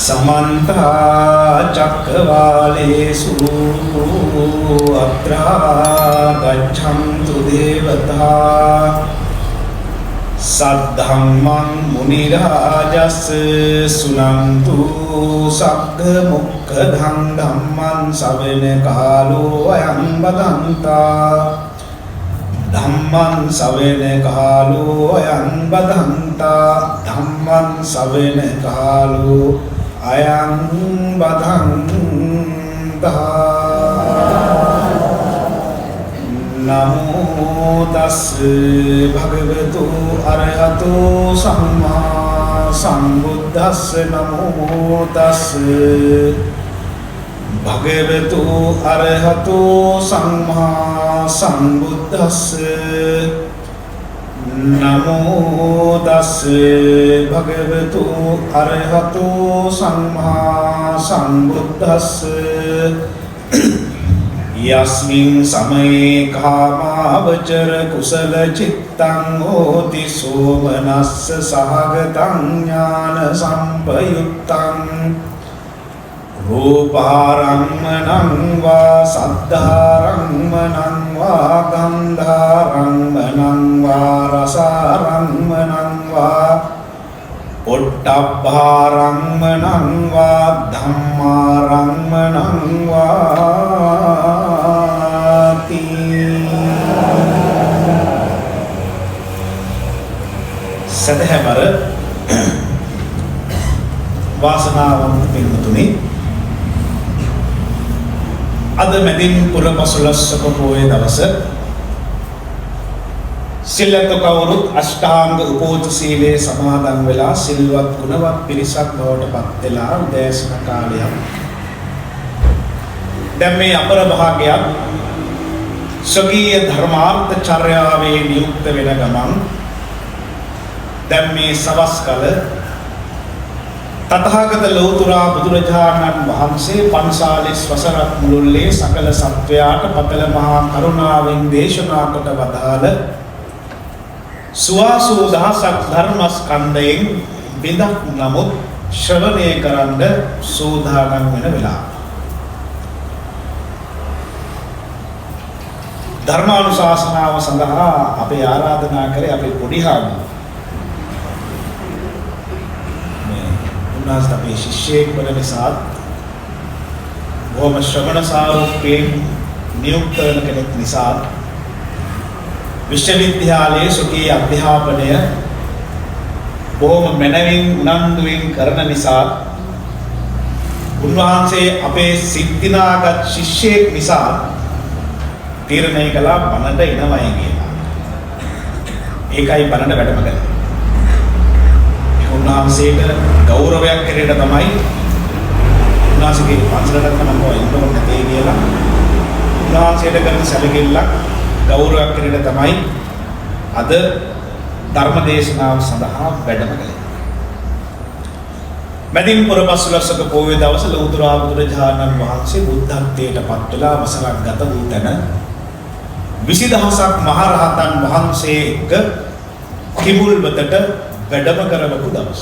समन्ता चक्रवालेषु अत्रा गच्छन्तु देवता सद्धम्मं मुनिराजस्य शृण्वन्तु सग्मुखं धम्मं श्रवणकालो अयं बदन्ता धम्मं श्रवणकालो अयं बदन्ता धम्मं श्रवणकालो अयं बदन्ता नमो तस्से भगवतो अरहतो सम्मा सम्बुद्धस्से नमो तस्से भगवतो अरहतो सम्मा सम्बुद्धस्से नमो तस्से भगवतो अरहतो सम्मा सम्बुद्धस्से यस्मिन् समये कामावचर कुशल चित्तं होति सोमनस्य सहगतं ज्ञान संपयुक्तं रूपारम्मणं वा सद्धारम्मणं वा गन्धारम्मणं वा रसारम्मणं वा पोट्टब्बारम्मणं वा धम्मारम्मणं वा सदहमर वासनावंत पिंगुतुनी अद मेदिन पुरपसुलස්සක පෝය දවස සිල්ලත කවුරුත් අෂ්ටාංග උපෝත සීලේ සමාදන් වෙලා සිල්වත් ගුණවත් පිරිසක් බවට පත් වෙලා උදෑසන කාලයක් දැන් මේ අපර භාගයක් ස්වකීය ධර්මාර්ථ චර්යාවේ නියුක්ත වෙන ගමන් දැන් මේ සවස් කල තථාගත ලෞතුරා බුදුරජාණන් වහන්සේ 45 වසරක් මුළුල්ලේ සකල සත්වයාට පතල මහා කරුණාවෙන් දේශනා කොට වදාළ සුවාසූ දහසක් ධර්මස්කන්ධයෙන් බිඳක් නමුත් ශ්‍රවණය කරන්න සූදානම් වෙන වෙලාව. ධර්මානුශාසනාව සඳහා අපි ආරාධනා කරේ අපේ පොඩි හාමුදුරුවෝ. උන්වහන්සේ අපේ ශිෂ්‍යෙක් වන නිසා බොහොම ශ්‍රවණ සාරූපයෙන් නියුක්ත වෙන කෙනෙක් නිසා විශ්වවිද්‍යාලයේ සුඛී අධ්‍යාපනය බොහොම මනවින් උනන්දුවෙන් කරන නිසා උන්වහන්සේ අපේ සිද්ධිනාගත් ශිෂ්‍යෙක් නිසා තීරණය කළා බණට එනවයි කියලා. ඒකයි බණට වැඩම කළේ. උන්වහන්සේට ගෞරවයක් කෙරෙන්න තමයි උන්වහන්සේගේ පන්සලට තමයි ඉන්න ඕනේ නැtei කියලා. උන්වහන්සේට කරන සැලකිල්ලක් ගෞරවයක් කෙරෙන්න තමයි අද ධර්ම දේශනාව සඳහා වැඩම කළේ. මැදින් පුරපසළොස්වක පොහොය දවස ලෞතර බුදුරජාණන් වහන්සේ බුද්ධත්වයට පත් වෙලා වසරක් ගත වූ තැන 20000ක් මහරහතන් වහන්සේ එක්ක කිඹුල්වතට වැඩම කරවපු දවස.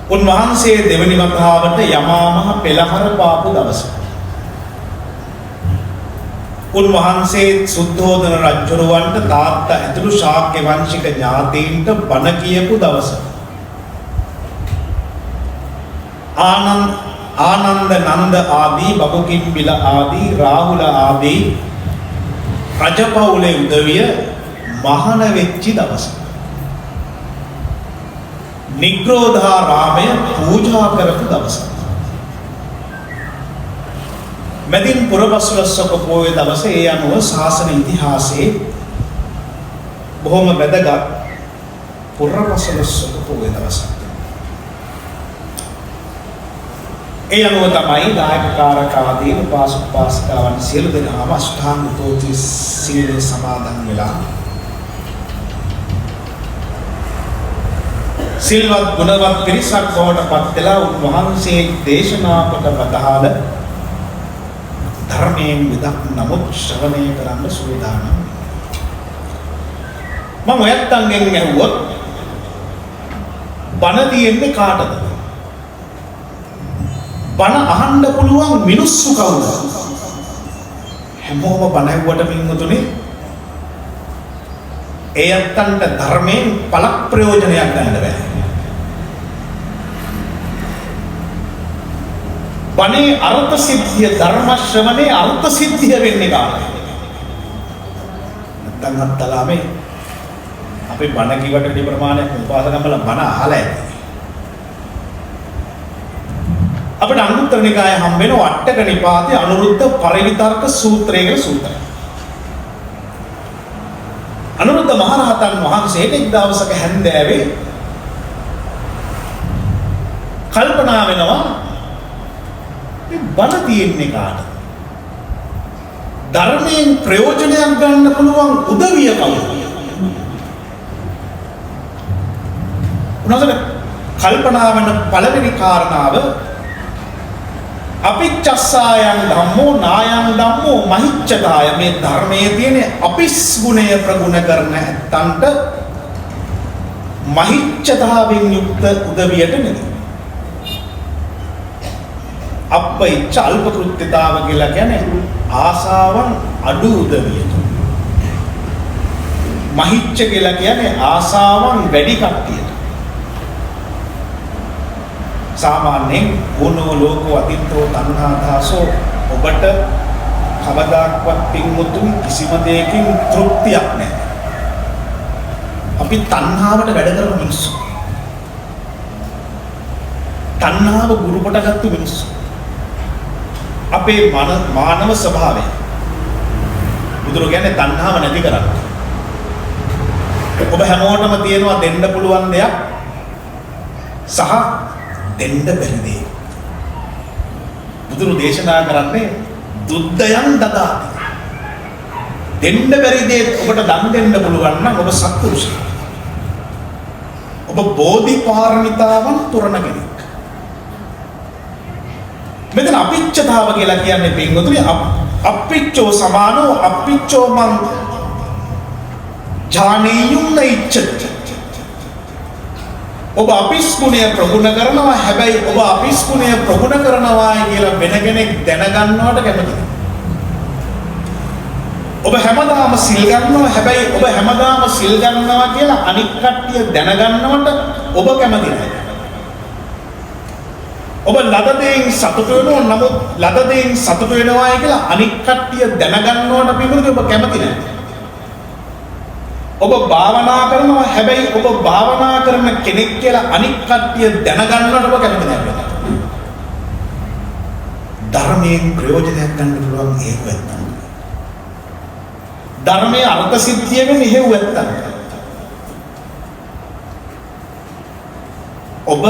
උන්වහන්සේ දෙවනි වතාවට යමාමහ පෙළහර පාපු දවස. උන්වහන්සේ සුද්ධෝදන රජුරවන්ට තාත්තා ඇතුළු ශාක්‍ය වංශික ඥාතීන්ට බණ කියපු දවස. ආනන්ද නන්ද ආදී බබුකිම්බිල ආදී රාහුල ආදී රජපෞලේ උදවිය මහාන වෙච්චි දවස. නිග්‍රෝධාරාමය පූජා කරපු දවස. මැදින් පුරපසළොස්වක පොහොය දවසේ ඒ අනුව ශාසන ඉතිහාසයේ බොහොම වැදගත් පුරපසළොස්වක පොහොය දවසක්. ඒ අනුව තමයි දායක කාරක ආදී උපාසක-උපාසිකාවන් සියලු දෙනාම අෂ්ටාංග උපෝති සීලේ සමාදන් වෙලා සිල්වත් ගුණවත් පිරිසක් බවට පත් වෙලා උන්වහන්සේ දේශනා කොට වදාළ ධර්මයෙන් විදක් නමුත් ශ්‍රවණය කරන්න සූදානම්. මම ඔයත්න්ගෙන් ඇහුවොත් බණ තියෙන්නේ කාටද? බණ අහන්න පුළුවන් මිනිස්සු කවුද? හැමෝම බණ ඇහුවට පින්වතුනි ඒ අත්තන්ට ධර්මයෙන් පළක් ප්‍රයෝජනයක් ගන්න බෑ. බණේ අර්ථ සිද්ධිය ධර්ම ශ්‍රවණේ අර්ථ සිද්ධිය වෙන්නේ කාටද? නැත්නම් අත්තලාමේ අපි බණ කිවට වැඩි ප්‍රමාණයක් උපාසකම්මල බණ අහලා ඇති. අපිට අනුත්තර නිකායේ හම් වෙන වට්ටක නිපාතේ අනුරුද්ධ පරිවිතර්ක සූත්‍රය කියලා සූත්‍රය. අනුරුද්ධ මහරහතන් වහන්සේට එක් දවසක හැන්දෑවේ කල්පනා වෙනවා මේ බණ තියෙන්නේ කාටද? ධර්මයෙන් ප්‍රයෝජනයක් ගන්න පුළුවන් උදවිය කවුද? උනසට කල්පනා වෙන පළවෙනි කාරණාව අපිච්චස්සායන් ධම්මෝ නායන් ධම්මෝ මහිච්ඡදාය මේ ධර්මයේ තියෙන අපිස් ගුණය ප්‍රගුණ කරන ඇත්තන්ට මහිච්ඡදාවෙන් යුක්ත උදවියට නෙමෙයි. අප්පයිච්ඡ අල්ප කෘත්‍යතාව කියලා කියන්නේ ආසාවන් අඩු උදවියට. මහිච්ඡ කියලා කියන්නේ ආසාවන් වැඩි කට්ටියට. සාමාන්‍යයෙන් ඕනෝ ලෝකෝ අතිත්තෝ තණ්හාදාසෝ ඔබට කවදාක්වත් පින්මුතුන් කිසිම දෙයකින් තෘප්තියක් නැහැ. අපි තණ්හාවට වැඩ කරන මිනිස්සු. තණ්හාව ගුරුපට ගත්තු මිනිස්සු. අපේ මානව ස්වභාවය බුදුරු කියන්නේ තණ්හාව නැති කරන්න. ඔබ හැමෝටම තියෙනවා දෙන්න පුළුවන් දෙයක් සහ දෙන්න බැරි දේ. බුදුරු දේශනා කරන්නේ දුද්දයන් දදාති. දෙන්න බැරි දේ ඔබට දන් දෙන්න පුළුවන් නම් ඔබ සත්පුරුෂයෙක්. ඔබ බෝධිපාරමිතාවන් පුරන කෙනෙක්. මෙතන අපිච්ඡතාව කියලා කියන්නේ පින්වතුනි අප්පිච්චෝ සමානෝ අප්පිච්චෝ මං ඥානීයුන්න ඉච්ඡති. ඔබ අපිස් ගුණය ප්‍රගුණ කරනවා හැබැයි ඔබ අපිස් ගුණය ප්‍රගුණ කරනවා කියලා වෙන කෙනෙක් දැනගන්නවට කැමතියි. ඔබ හැමදාම සිල් ගන්නවා හැබැයි ඔබ හැමදාම සිල් ගන්නවා කියලා අනික් කට්ටිය දැනගන්නවට ඔබ කැමති නැහැ. ඔබ ලද දෙයින් සතුට වෙනවා නමුත් ලද දෙයින් සතුට වෙනවායි කියලා අනික් කට්ටිය දැනගන්නවට පිළිබඳව ඔබ කැමති නැහැ. ඔබ භාවනා කරනවා හැබැයි ඔබ භාවනා කරන කෙනෙක් කියලා අනික් කට්ටිය දැනගන්නවට ඔබ කැමති නැහැ. ධර්මයෙන් ප්‍රයෝජනයක් ගන්න පුළුවන් ඒක නැත්තම්. ධර්මයේ අර්ථ සිද්ධිය වෙන්නේ හේව නැත්තම්. ඔබ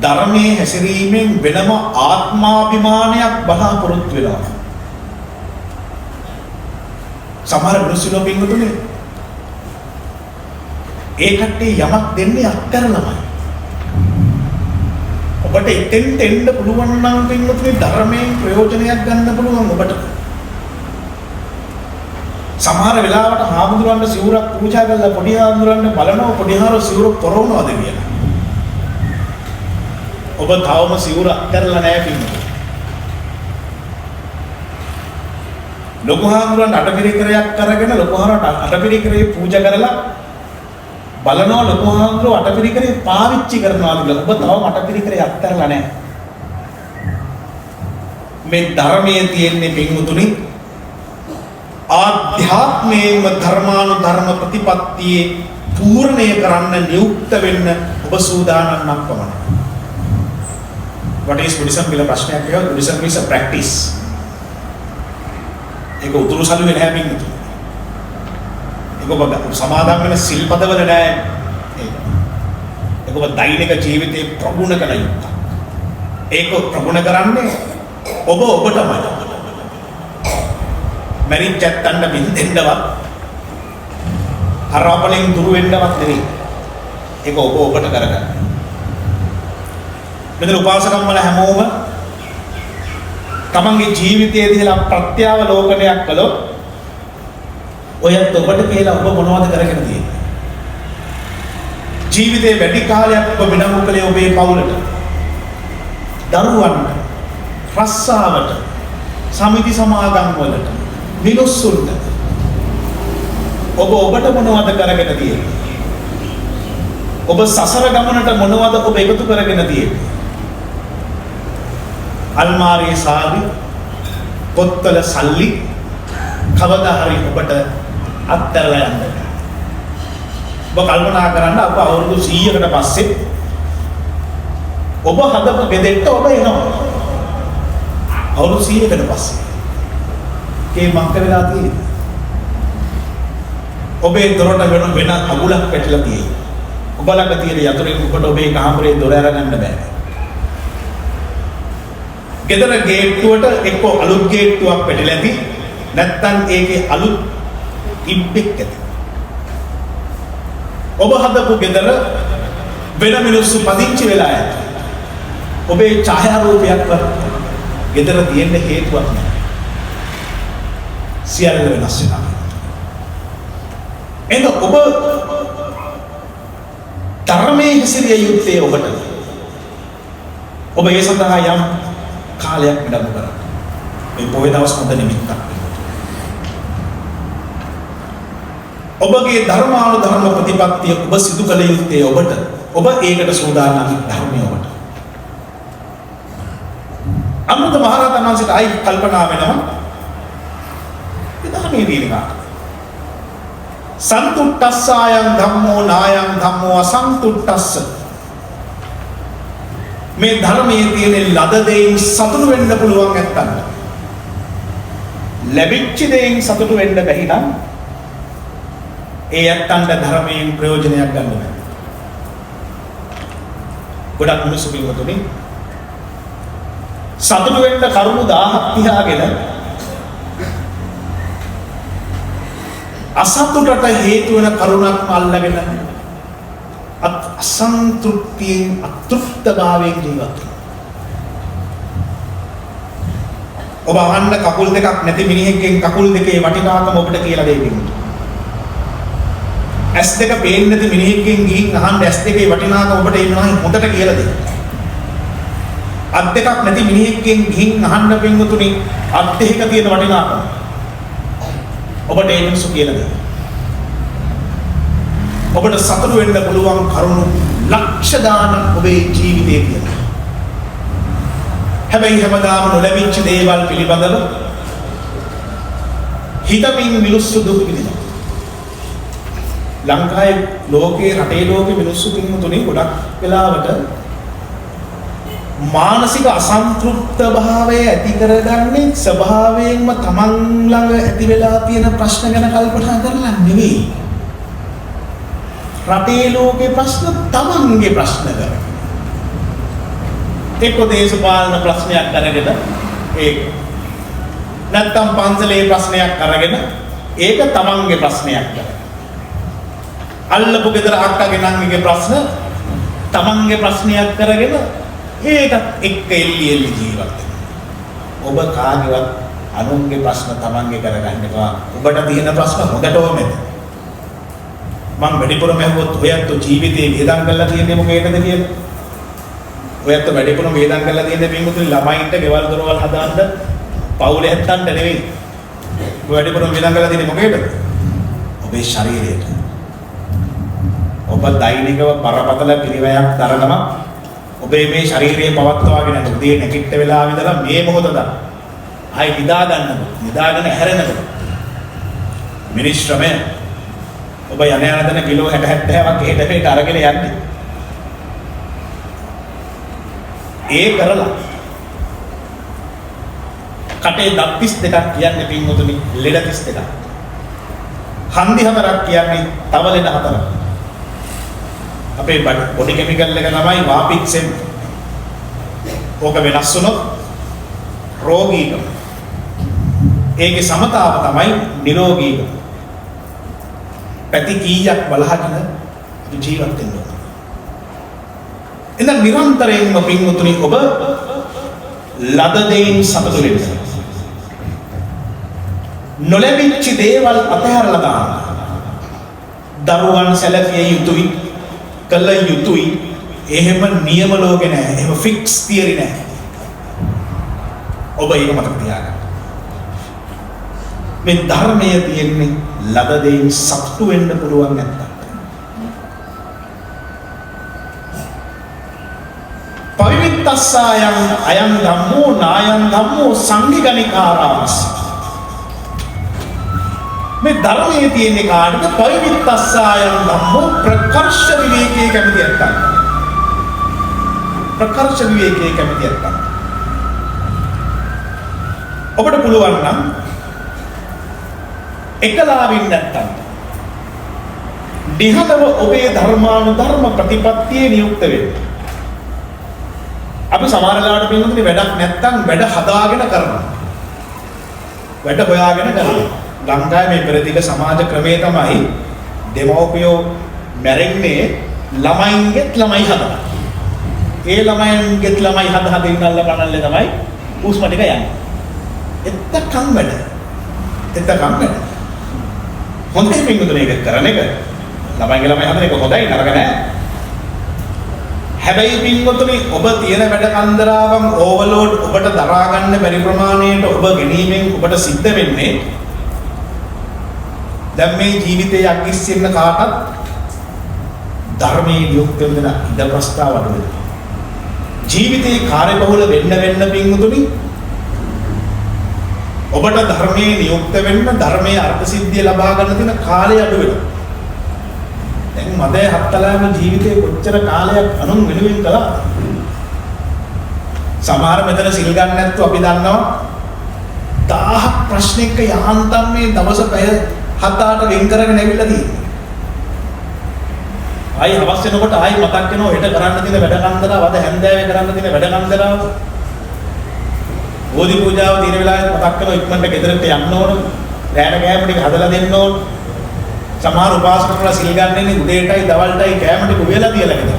ධර්මයේ හැසිරීමෙන් වෙනම ආත්මාභිමානයක් බලාපොරොත්තු වෙනවා. සමහර මිනිස්සුන්ගේ පින්වතුනි ඒ කට්ටිය යමක් දෙන්නේ අත්තරලමයි. ඔබට එතෙන්ට එන්න පුළුවන් නම් පින්වතුනි ධර්මයෙන් ප්‍රයෝජනයක් ගන්න පුළුවන් ඔබට. සමහර වෙලාවට හාමුදුරන්ට සිවුරක් පූජා කරලා පොඩි හාමුදුරන්ට බලනවා පොඩි හාරෝ සිවුර පොරවනවද කියලා. ඔබ තවම සිවුර අත්තරලා නැහැ පින්වතුනි. ලොකු හාමුදුරන්ට අටපිරිකරයක් අරගෙන ලොකු හාමුදුරන්ට අටපිරිකරේ පූජා කරලා බලනවා ලොකු හාමුදුරුවෝ අටපිරිකරේ පාවිච්චි කරනවා කියලා. ඔබ තවම අටපිරිකරේ අත්තරලා නැහැ. මේ ධර්මයේ තියෙන්නේ පින්වතුනි ආධ්‍යාත්මයේම ධර්මානුධර්ම ප්‍රතිපත්තියේ පූර්ණය කරන්න නියුක්ත වෙන්න ඔබ සූදානම් නම් පමණයි. What is Buddhism කියලා ප්‍රශ්නයක් කියනවා. Buddhism is a practice. ඒක උතුරු සළුවේ නැහැ පින්වතුනි. ඒක ඔබ සමාදම් වෙන සිල්පදවල නැහැ. ඒක ඔබ දෛනික ජීවිතේ ප්‍රගුණ කළ යුතුයි. ඒක ප්‍රගුණ කරන්නේ ඔබ ඔබටමයි. මරිච්චත්තන්න බින්දෙන්නවත් හරවපලෙන් දුරු වෙන්නවත් නෙවෙයි. ඒක ඔබ ඔබට කරගන්න. මෙතන උපාසකම් වල හැමෝම තමන්ගේ ජීවිතයේ දිහා ප්‍රත්‍යාවලෝකනයක් කළොත් ඔයත් ඔබට කියලා ඔබ මොනවද කරගෙන තියෙන්නේ? ජීවිතේ වැඩි කාලයක් ඔබ විනම්ම කළේ ඔබේ පවුලට, දරුවන්ට, රස්සාවට, සමිති සමාගම් වලට, මිනිස්සුන්ට. ඔබට මොනවද කරගෙන තියෙන්නේ? ඔබ සසර ගමනට මොනවද ඔබ එකතු කරගෙන තියෙන්නේ? අල්මාරියේ සාදි, පොත්වල සල්ලි කවදා හරි ඔබට අත්හැරලා යන්න. ඔබ කල්පනා කරන්න අප අවුරුදු 100කට පස්සේ ඔබ හදපු ගෙදරට ඔබ එනවා. අවුරුදු 100කට පස්සේ කේ මංක වෙලා තියෙන්නේ. ඔබේ දොරට වෙන අගුලක් පැටලලා තියෙයි. ඔබ ළඟ තියෙන යතුරින් ඔබට ඔබේ කාමරේ දොර අරගන්න බෑ. ගෙදර ගේට්ටුවට එක්ක අලුත් ගේට්ටුවක් පැටලලා ඇති, නැත්නම් ඒකේ අලුත් ඉබ්බෙක් ඇති. ඔබ හදපු ගෙදර වෙන මිනිස්සු පදිංචි වෙලා ඇති. ඔබේ ඡායාරූපයක්වත් ගෙදර තියෙන්න හේතුවක් නැහැ. සියල්ල වෙනස් වෙනවා. එහෙනම් ඔබ ධර්මයේ හැසිරිය යුත්තේ ඔබට. ඔබ ඒ සඳහා යම් කාලයක් විඩමු කරන්න. මේ පොයේ දවස් හොඳ නිමිත්තක්. ඔබගේ ධර්මානුධර්ම ප්‍රතිපත්තිය ඔබ සිදු කළ යුත්තේ ඔබට. ඔබ ඒකට සූදානම් ධර්මය ඔබට. අනුරුද්ධ මහරහතන් වහන්සේට ආයි කල්පනා වෙනවා ඒ ධර්මයේ දිනනවා. සන්තුට්ඨස්සායං ධම්මෝ නායං ධම්මෝ අසන්තුට්ඨස්ස. මේ ධර්මයේ තියෙන ලද දෙයින් සතුටු වෙන්න පුළුවන් නැත්තම්, ලැබිච්ච දෙයින් සතුටු වෙන්න බැරි නම් ඒ යත්තන්ට ධර්මයෙන් ප්‍රයෝජනයක් ගන්න බෑ. ගොඩක් මිනිස්සු පිළිගතුනේ සතුටු වෙන්න කරුණු 1000ක් තියාගෙන අසතුටට හේතු වෙන කරුණක් අල්ලගෙන අසන්තුෂ්ටියෙන් අතෘප්තභාවයෙන් ජීවත් වෙනවා. ඔබ අහන්න කකුල් දෙකක් නැති මිනිහෙක්ගෙන් කකුල් දෙකේ වටිනාකම ඔබට කියලා දෙන්නේ. ඇස් දෙක පේන්නේ නැති මිනිහෙක්ගෙන් ගිහින් අහන්න ඇස් දෙකේ වටිනාකම ඔබට එනවා හොඳට කියලා දෙන්න. අත් දෙකක් නැති මිනිහෙක්ගෙන් ගිහින් අහන්න පින්වතුනි අත් දෙක තියෙන වටිනාකම ඔබට ඒ මිනිස්සු කියලා දෙන්න. ඔබට සතුටු වෙන්න පුළුවන් කරුණු ලක්ෂ ගාණක් ඔබේ ජීවිතයේ තියෙනවා. හැබැයි හැමදාම නොලැබිච්ච දේවල් පිළිබඳව හිතමින් මිනිස්සු දුක් විඳිනවා. ලංකාවේ ලෝකේ රටේ ලෝකේ මිනිස්සු පින්තුනේ ගොඩක් වෙලාවට මානසික අසන්තෘප්ත භාවය ඇති කරගන්නේ ස්වභාවයෙන්ම තමන් ළඟ ඇති වෙලා තියෙන ප්‍රශ්න ගැන කල්පනා කරලා නෙවෙයි. රටේ ලෝකේ ප්‍රශ්න තමන්ගේ ප්‍රශ්න කරගෙන. එක්ක දේශපාලන ප්‍රශ්නයක් අරගෙන ඒක. නැත්තම් පන්සලේ ප්‍රශ්නයක් අරගෙන ඒක තමන්ගේ ප්‍රශ්නයක් කරගෙන. අල්ලපු ගෙදර අක්කගේ නංගිගේ ප්‍රශ්න තමන්ගේ ප්‍රශ්නයක් කරගෙන ඒකත් එක්ක එල්ලි ජීවත් වෙනවා. ඔබ කාගේවත් අනුන්ගේ ප්‍රශ්න තමන්ගේ කරගන්න එපා. ඔබට තියෙන ප්‍රශ්න හොඳටම මෙතන. මම වැඩිපුරම ඇහුවොත් ඔයත් ජීවිතේ වේදම් කරලා තියෙන්නේ මොකේද කියලා. ඔයත් වැඩිපුරම වේදම් කරලා තියෙන්නේ පින්වතුනි ළමයින්ට ගෙවල් දොරවල් හදාන්න පවුලේ හැත්තන්ට නෙවෙයි. ඔය වැඩිපුරම වේදම් කරලා තියෙන්නේ මොකේද? ඔබේ ශරීරයට. ඔබ දෛනිකව බරපතල පිළිවෙයක් දරනවා. ඔබේ මේ ශරීරයේ පවත්වාගෙන උදේ නැගිට වෙලාව ඉඳලා මේ මොහොත දා ආයි නිදාගෙන හැරෙනකොට මිනිස් ශ්‍රමය ඔබ යන තැන කිලෝ 60 70ක් එහෙට අරගෙන යන්නේ. ඒ කරලා කටේ දත් 32ක් කියන්නේ පින්වතුනි ලෙඩ 32ක්. හන්දි 4ක් කියන්නේ තව ලෙඩ 4ක්. අපේ බොඩි කෙමිකල් එක තමයි වාපික්සෙන්. ඕක වෙනස් වුණොත් රෝගීකම. ඒකේ සමතාව තමයි නිරෝගීකම. පැති කීයක් බලහගෙන ජීවත් වෙන්න ඕන. එඳන් නිරන්තරයෙන්ම පින්වතුනි ඔබ ලද දෙයින් සතුටු වෙන්න. නොලැබිච්ච දේවල් අතහැරලා දාන්න. දරුවන් සැලකිය යුතුයි. කළ යුතුයි. එහෙම නියම ලෝකේ නැහැ. එහෙම ෆික්ස් තියරි නැහැ. ඔබ ඒක මතක තියාගන්න. මේ ධර්මයේ තියෙන්නේ ලද දෙයින් සතුටු වෙන්න පුළුවන් නැත්තම්. පවිත්තස්සායන් අයං ධම්මෝ නායං ධම්මෝ සංඝිගණිකාරාමස්. මේ ධර්මයේ තියෙන්නේ කාටද? පවිත්තස්සායන් ධම්මෝ ප්‍රකර්ෂ විවේකයේ කැමති නැත්තම්. ප්‍රකර්ෂ විවේකයේ කැමති නැත්තම්. ඔබට පුළුවන් නම් එකලාවින් නැත්තම් දිහදව ඔබේ ධර්මානුධර්ම ප්‍රතිපත්තියේ නියුක්ත වෙන්න. අපි සමහර වෙලාවට පින්වතුනි වැඩක් නැත්තම් වැඩ හදාගෙන කරනවා. වැඩ හොයාගෙන කරනවා. ලංකාවේ මේ පෙරදිග සමාජ ක්‍රමය තමයි දෙමව්පියෝ මැරෙන්නේ ළමයින්ගෙත් ළමයි හදලා. ඒ ළමයින්ගෙත් ළමයි හද ඉන්නල්ල බලන්නේ තමයි උස්ම ටික යන්නේ. එත්තකම් වැඩ. එත්තකම් වැඩ. හොඳයි පින්වතුනි ඒක කරන එක. ළමයින්ගේ ළමයි හදන එක හොඳයි නරක නෑ. හැබැයි පින්වතුනි ඔබ තියෙන වැඩ කන්දරාවන් ඕවර්ලෝඩ් ඔබට දරා ගන්න බැරි ප්‍රමාණයට ඔබ ගැනීමෙන් ඔබට සිද්ධ වෙන්නේ දැන් මේ ජීවිතයේ අග්ගිස්සෙන්න කාටත් ධර්මයේ යුක්ත වෙන ඉඩ ප්‍රස්තාව අඩු වෙනවා. ජීවිතේ කාර්යබහුල වෙන්න පින්වතුනි ඔබට ධර්මයේ නියුක්ත වෙන්න ධර්මයේ අර්ථ සිද්ධිය ලබා ගන්න තියෙන කාලය අඩු වෙනවා. දැන් මදේ හත්තලාම ජීවිතේ කොච්චර කාලයක් අනුන් වෙනුවෙන් කළා. සමහර මෙතන සිල් ගන්න නැත්තු අපි දන්නවා 1000ක් ප්‍රශ්නයක යහන්තම් මේ දවස් පැය 7-8 වෙන් කරගෙන ඇවිල්ලා තියෙනවා. ආයි හවස් වෙනකොට ආයි මතක් වෙනවා හෙට කරන්න තියෙන වැඩ කන්දරාව අද හැන්දෑවේ කරන්න තියෙන වැඩ කන්දරාව. බෝධි පූජාව දින වෙලාවේ මතක් කරනවා ඉක්මනට ගෙදරට යන්න ඕන. රැයට කෑම ටික හදලා දෙන්න ඕන. සමහර උපාසකවලා සිල් ගන්නනේ උදේටයි දවල්ටයි කෑම ටික උයලා තියලා ගෙදර.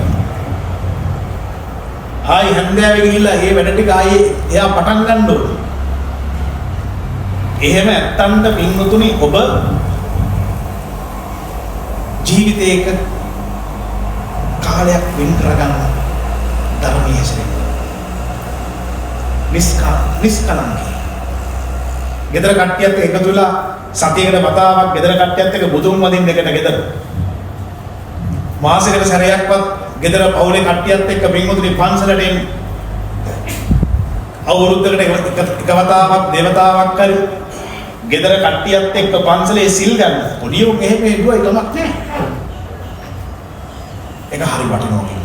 ආයි හැන්දෑවේ ගිහිල්ලා මේ වැඩ ටික ආයි එයා පටන් ගන්න ඕන. එහෙම නැත්තන්ට පින්වතුනි ඔබ ජීවිතයක කාලයක් වෙන් කරගන්න ධර්මයේ හැසිරෙන්න. නිස්කලංකේ. ගෙදර කට්ටියත් එකතු වෙලා සතියකට වතාවක් ගෙදර කට්ටියත් එක්ක බුදුන් වදින්න එකට ගෙදර. මාසෙකට සැරයක්වත් ගෙදර පවුලේ කට්ටියත් එක්ක පින්වතුනි පන්සලට එන්න. අවුරුද්දකට එක වතාවක් දේවතාවක් කරි ගෙදර කට්ටියත් එක්ක පන්සලේ සිල් ගන්න. පොඩියෝ මෙහෙම හිතුවා එකමක් නෑ. ඒක හරි වටිනවා කියන්නේ.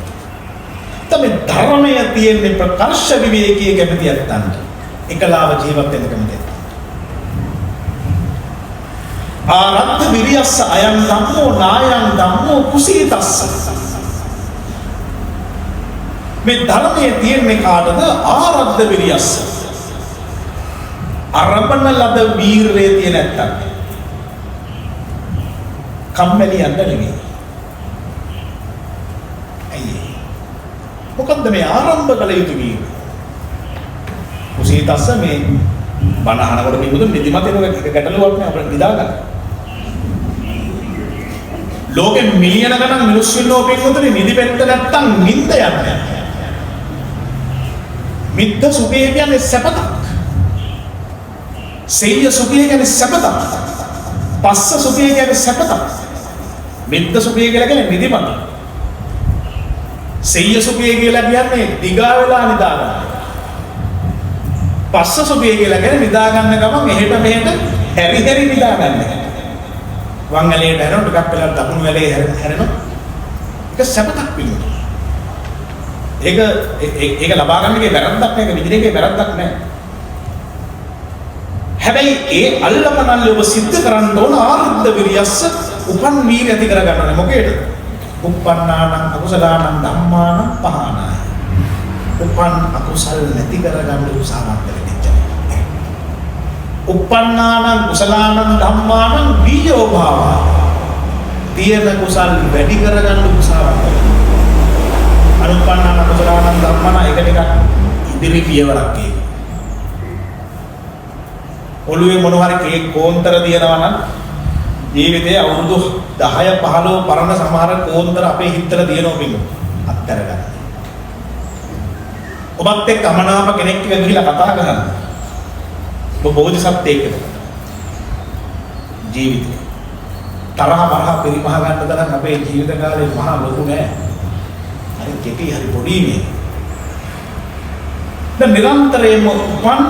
තමයි ධර්මයේ තියෙන ප්‍රකර්ෂ විවේකයේ කැමති නැත්තන්ට එකලාව ජීවත් වෙන්න කැමති. ආරද්ධ විරියස්ස අයං ධම්මෝ නායං ධම්මෝ කුසීතස්ස. මේ ධර්මයේ තියෙන්නේ කාටද? ආරද්ධ විරියස්ස. අරබන ලද වීරයේ තියෙන නැත්තම් කම්මැලි යන්න නෙමෙයි. මොකද්ද මේ ආරම්භ කළ යුතු වීම? කුසීතස්ස මේ බණ අහනකොට මේකද නිදිමත වෙන එක ගැටලුවක් නෑ අපිට නිදා ගන්න. ලෝකෙ මිලියන ගණන් මිනිස්සු ඉන්නෝ පිටුතුනේ නිදි පෙන්න නැත්තම් නිින්ද යන්නේ. මිද්ද සුඛය කියන්නේ සැපතක්. සේය සුඛය කියන්නේ සැපතක්. පස්ස සුඛය කියන්නේ සැපතක්. මිද්ද සුඛය කියලා කියන්නේ නිදිමත. සේය සුඛය කියලා කියන්නේ දිගා වෙලා නිදා ගන්න. පස්ස සුඛය කියලා කියන්නේ නිදා ගන්න ගමන් එහෙට මෙහෙට හැරි නිදා ගන්න. වම් ඇලේට හැරෙනවා ටිකක් වෙලා දකුණු ඇලේ හැරෙනවා. ඒක සැපතක් පිළිගන්න. ඒක ලබා ගන්න එකේ වැරද්දක් නැහැ. ඒක විදිහේ එකේ වැරද්දක් නැහැ. හැබැයි ඒ අල්ලපනල්ල ඔබ සිද්ධ කරන්න ඕන ආරද්ධ විරියස්ස උපන් වීර්ය ඇති කර ගන්න ඕනේ. මොකේද? උප්පන්නානං අකුසලානං ධම්මානං පහනාය. උපන් අකුසල් නැති කර ගන්න උත්සාහවත් වෙන්න. උප්පන්නානං කුසලානං ධම්මානං බීජෝ භාවා. තියෙන කුසල් වැඩි කර ගන්න උත්සාහවත් වෙන්න. අනුපන්නානං කුසලානං ධම්මාන එක ටිකක් ඉදිරි පියවරක් ඒක. ඔළුවේ මොන හරි කේක් කෝන්තර දිනනවා නම් ජීවිතයේ අවුරුදු 10 15 පරණ සමහර කෝන්තර අපේ හිතවල තියෙනවා පිළි. අත්තර ගන්න. ඔබත් එක්ක අමනාප කෙනෙක් එක්ක ගිහිලා කතා කරන්න. ඔබ බෝධිසත්වයෙක්ද? ජීවිතේ තරහ මරහ පරිමහ ගන්න තරම් අපේ ජීවිත කාලේ මහා ලොකු නෑ. හරි කෙටි හරි පොඩි මේ. දැන් නිරන්තරයෙන්ම උපන්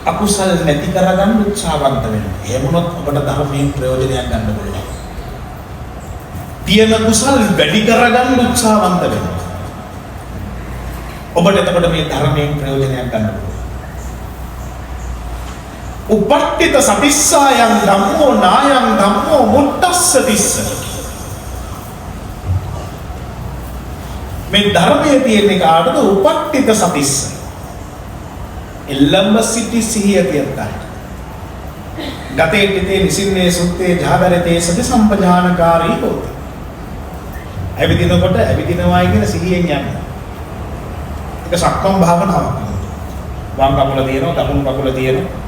අකුසල් නැති කරගන්න උත්සාහවන්ත වෙන්න. එහෙම වුණොත් ඔබට ධර්මයෙන් ප්‍රයෝජනයක් ගන්න පුළුවන්. තියෙන කුසල් වැඩි කරගන්න උත්සාහවන්ත වෙන්න. ඔබට එතකොට මේ ධර්මයෙන් ප්‍රයෝජනයක් ගන්න පුළුවන්. උපට්ඨිත සතිස්සායන් ධම්මෝ නායන් ධම්මෝ මුට්ටස්ස තිස්ස. මේ ධර්මයේ තියෙන කාටද උපට්ඨිත සතිස්ස. එල්ලම්බ සිටි සිහිය තියන්තයි. ගතේ පිටේ නිසින්නේ සුත්තේ ජාගරතේ සති සම්පජානකාරී හොත. ඇවිදිනකොට ඇවිදිනවායි කියන සිහියෙන් යන්න. ඒක සක්මන් භාවනාවක්. වම් කකුල තියෙනවා දකුණු කකුල තියෙනවා.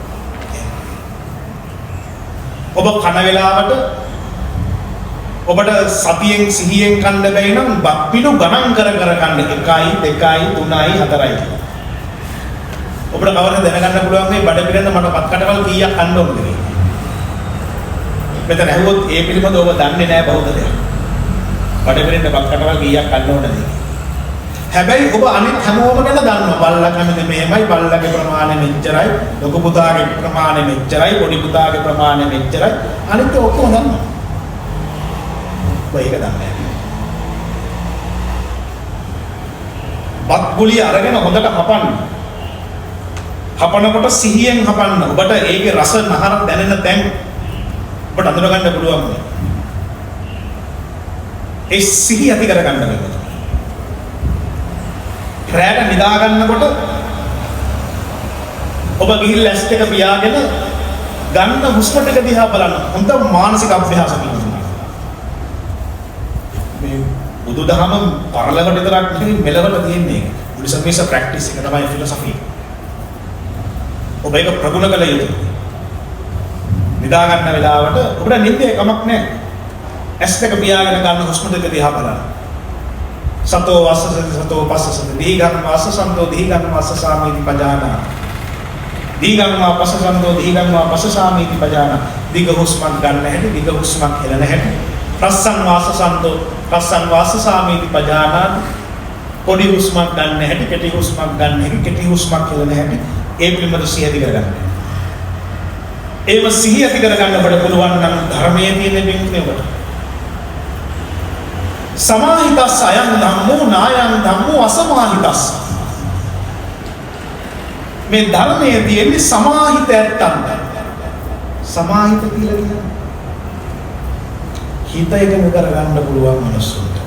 ඔබ කන වෙලාවට ඔබට සතියෙන් සිහියෙන් කන්න බැයි නම් බත් පිඩු ගණන් කර කන්න 1 2 3 4යි. ඔබට කවදාද දැනගන්න පුළුවන් මේ බඩ පිරෙන්න මට පත් කටවල් කීයක් කන්න ඕනද කියලා. මෙතන ඇහුවොත් ඒ පිළිබඳව ඔබ දන්නේ නැහැ බෞද්ධය. බඩ පිරෙන්න පත් කටවල් කීයක් කන්න ඕනද කියලා. හැබැයි ඔබ අනිත් හැමෝම ගැන දන්නවා. බල්ලා කන්නේ මෙහෙමයි, බල්ලාගේ ප්‍රමාණය මෙච්චරයි, ලොකු පුතාගේ ප්‍රමාණය මෙච්චරයි, පොඩි පුතාගේ ප්‍රමාණය මෙච්චරයි. අනිත් ඔක්කොම දන්නවා. ඔබ ඒක දන්නේ නැහැ. බත් ගුලිය අරගෙන හොඳට හපන්න. හපනකොට සිහියෙන් හපන්න. ඔබට ඒකේ රස නහර දැනෙන තැන් ඔබට අඳුර ගන්න පුළුවන්. ඒ සිහිය ඇති කර ගන්න ඕනේ. රැට නිදා ගන්නකොට ඔබ ගිහිල්ලා ඇස් දෙක පියාගෙන ගන්න හුස්ම ටික දිහා බලන්න. හොඳ මානසික අභ්‍යාසයක් කරනවා. මේ බුදුදහම පරලොවට විතරක් නෙවෙයි මෙලවට තියෙන්නේ. බුදුසමීස ප්‍රැක්ටිස් එක තමයි ෆිලොසොෆි. ඔබ ඒක ප්‍රගුණ කළ යුතුයි. නිදා ගන්න වෙලාවට ඔබට නිින්දේ කමක් නැහැ. ඇස් දෙක පියාගෙන ගන්න හුස්ම ටික දිහා බලන්න. සතෝ වස්සසති සතෝ පස්සසති දීඝං වාස සන්තෝ දීඝං වාස සාමීති පජානා දීඝං වා පස්ස සන්තෝ දීඝං වා පස්ස සාමීති පජානා දීඝ හුස්මක් ගන්න හැටි දීඝ හුස්මක් හෙලන හැටි රස්සං වාස සන්තෝ රස්සං වාස සාමීති පජානා පොඩි හුස්මක් ගන්න හැටි කෙටි හුස්මක් ගන්න හැටි කෙටි හුස්මක් හෙලන හැටි ඒ පිළිබඳව සිහිය ඇති කරගන්න. ඒව සිහිය ඇති කරගන්න ඔබට පුළුවන් නම් ධර්මයේ තියෙන බින්දුනේ ඔබට සමාහිතස්ස අයං ධම්මෝ නායං ධම්මෝ අසමාහිතස්ස. මේ ධර්මයේ තියෙන්නේ සමාහිත ඇත්තන්ට. සමාහිත කියලා කියන්නේ හිත එකම කරගන්න පුළුවන් මිනිස්සුන්ට.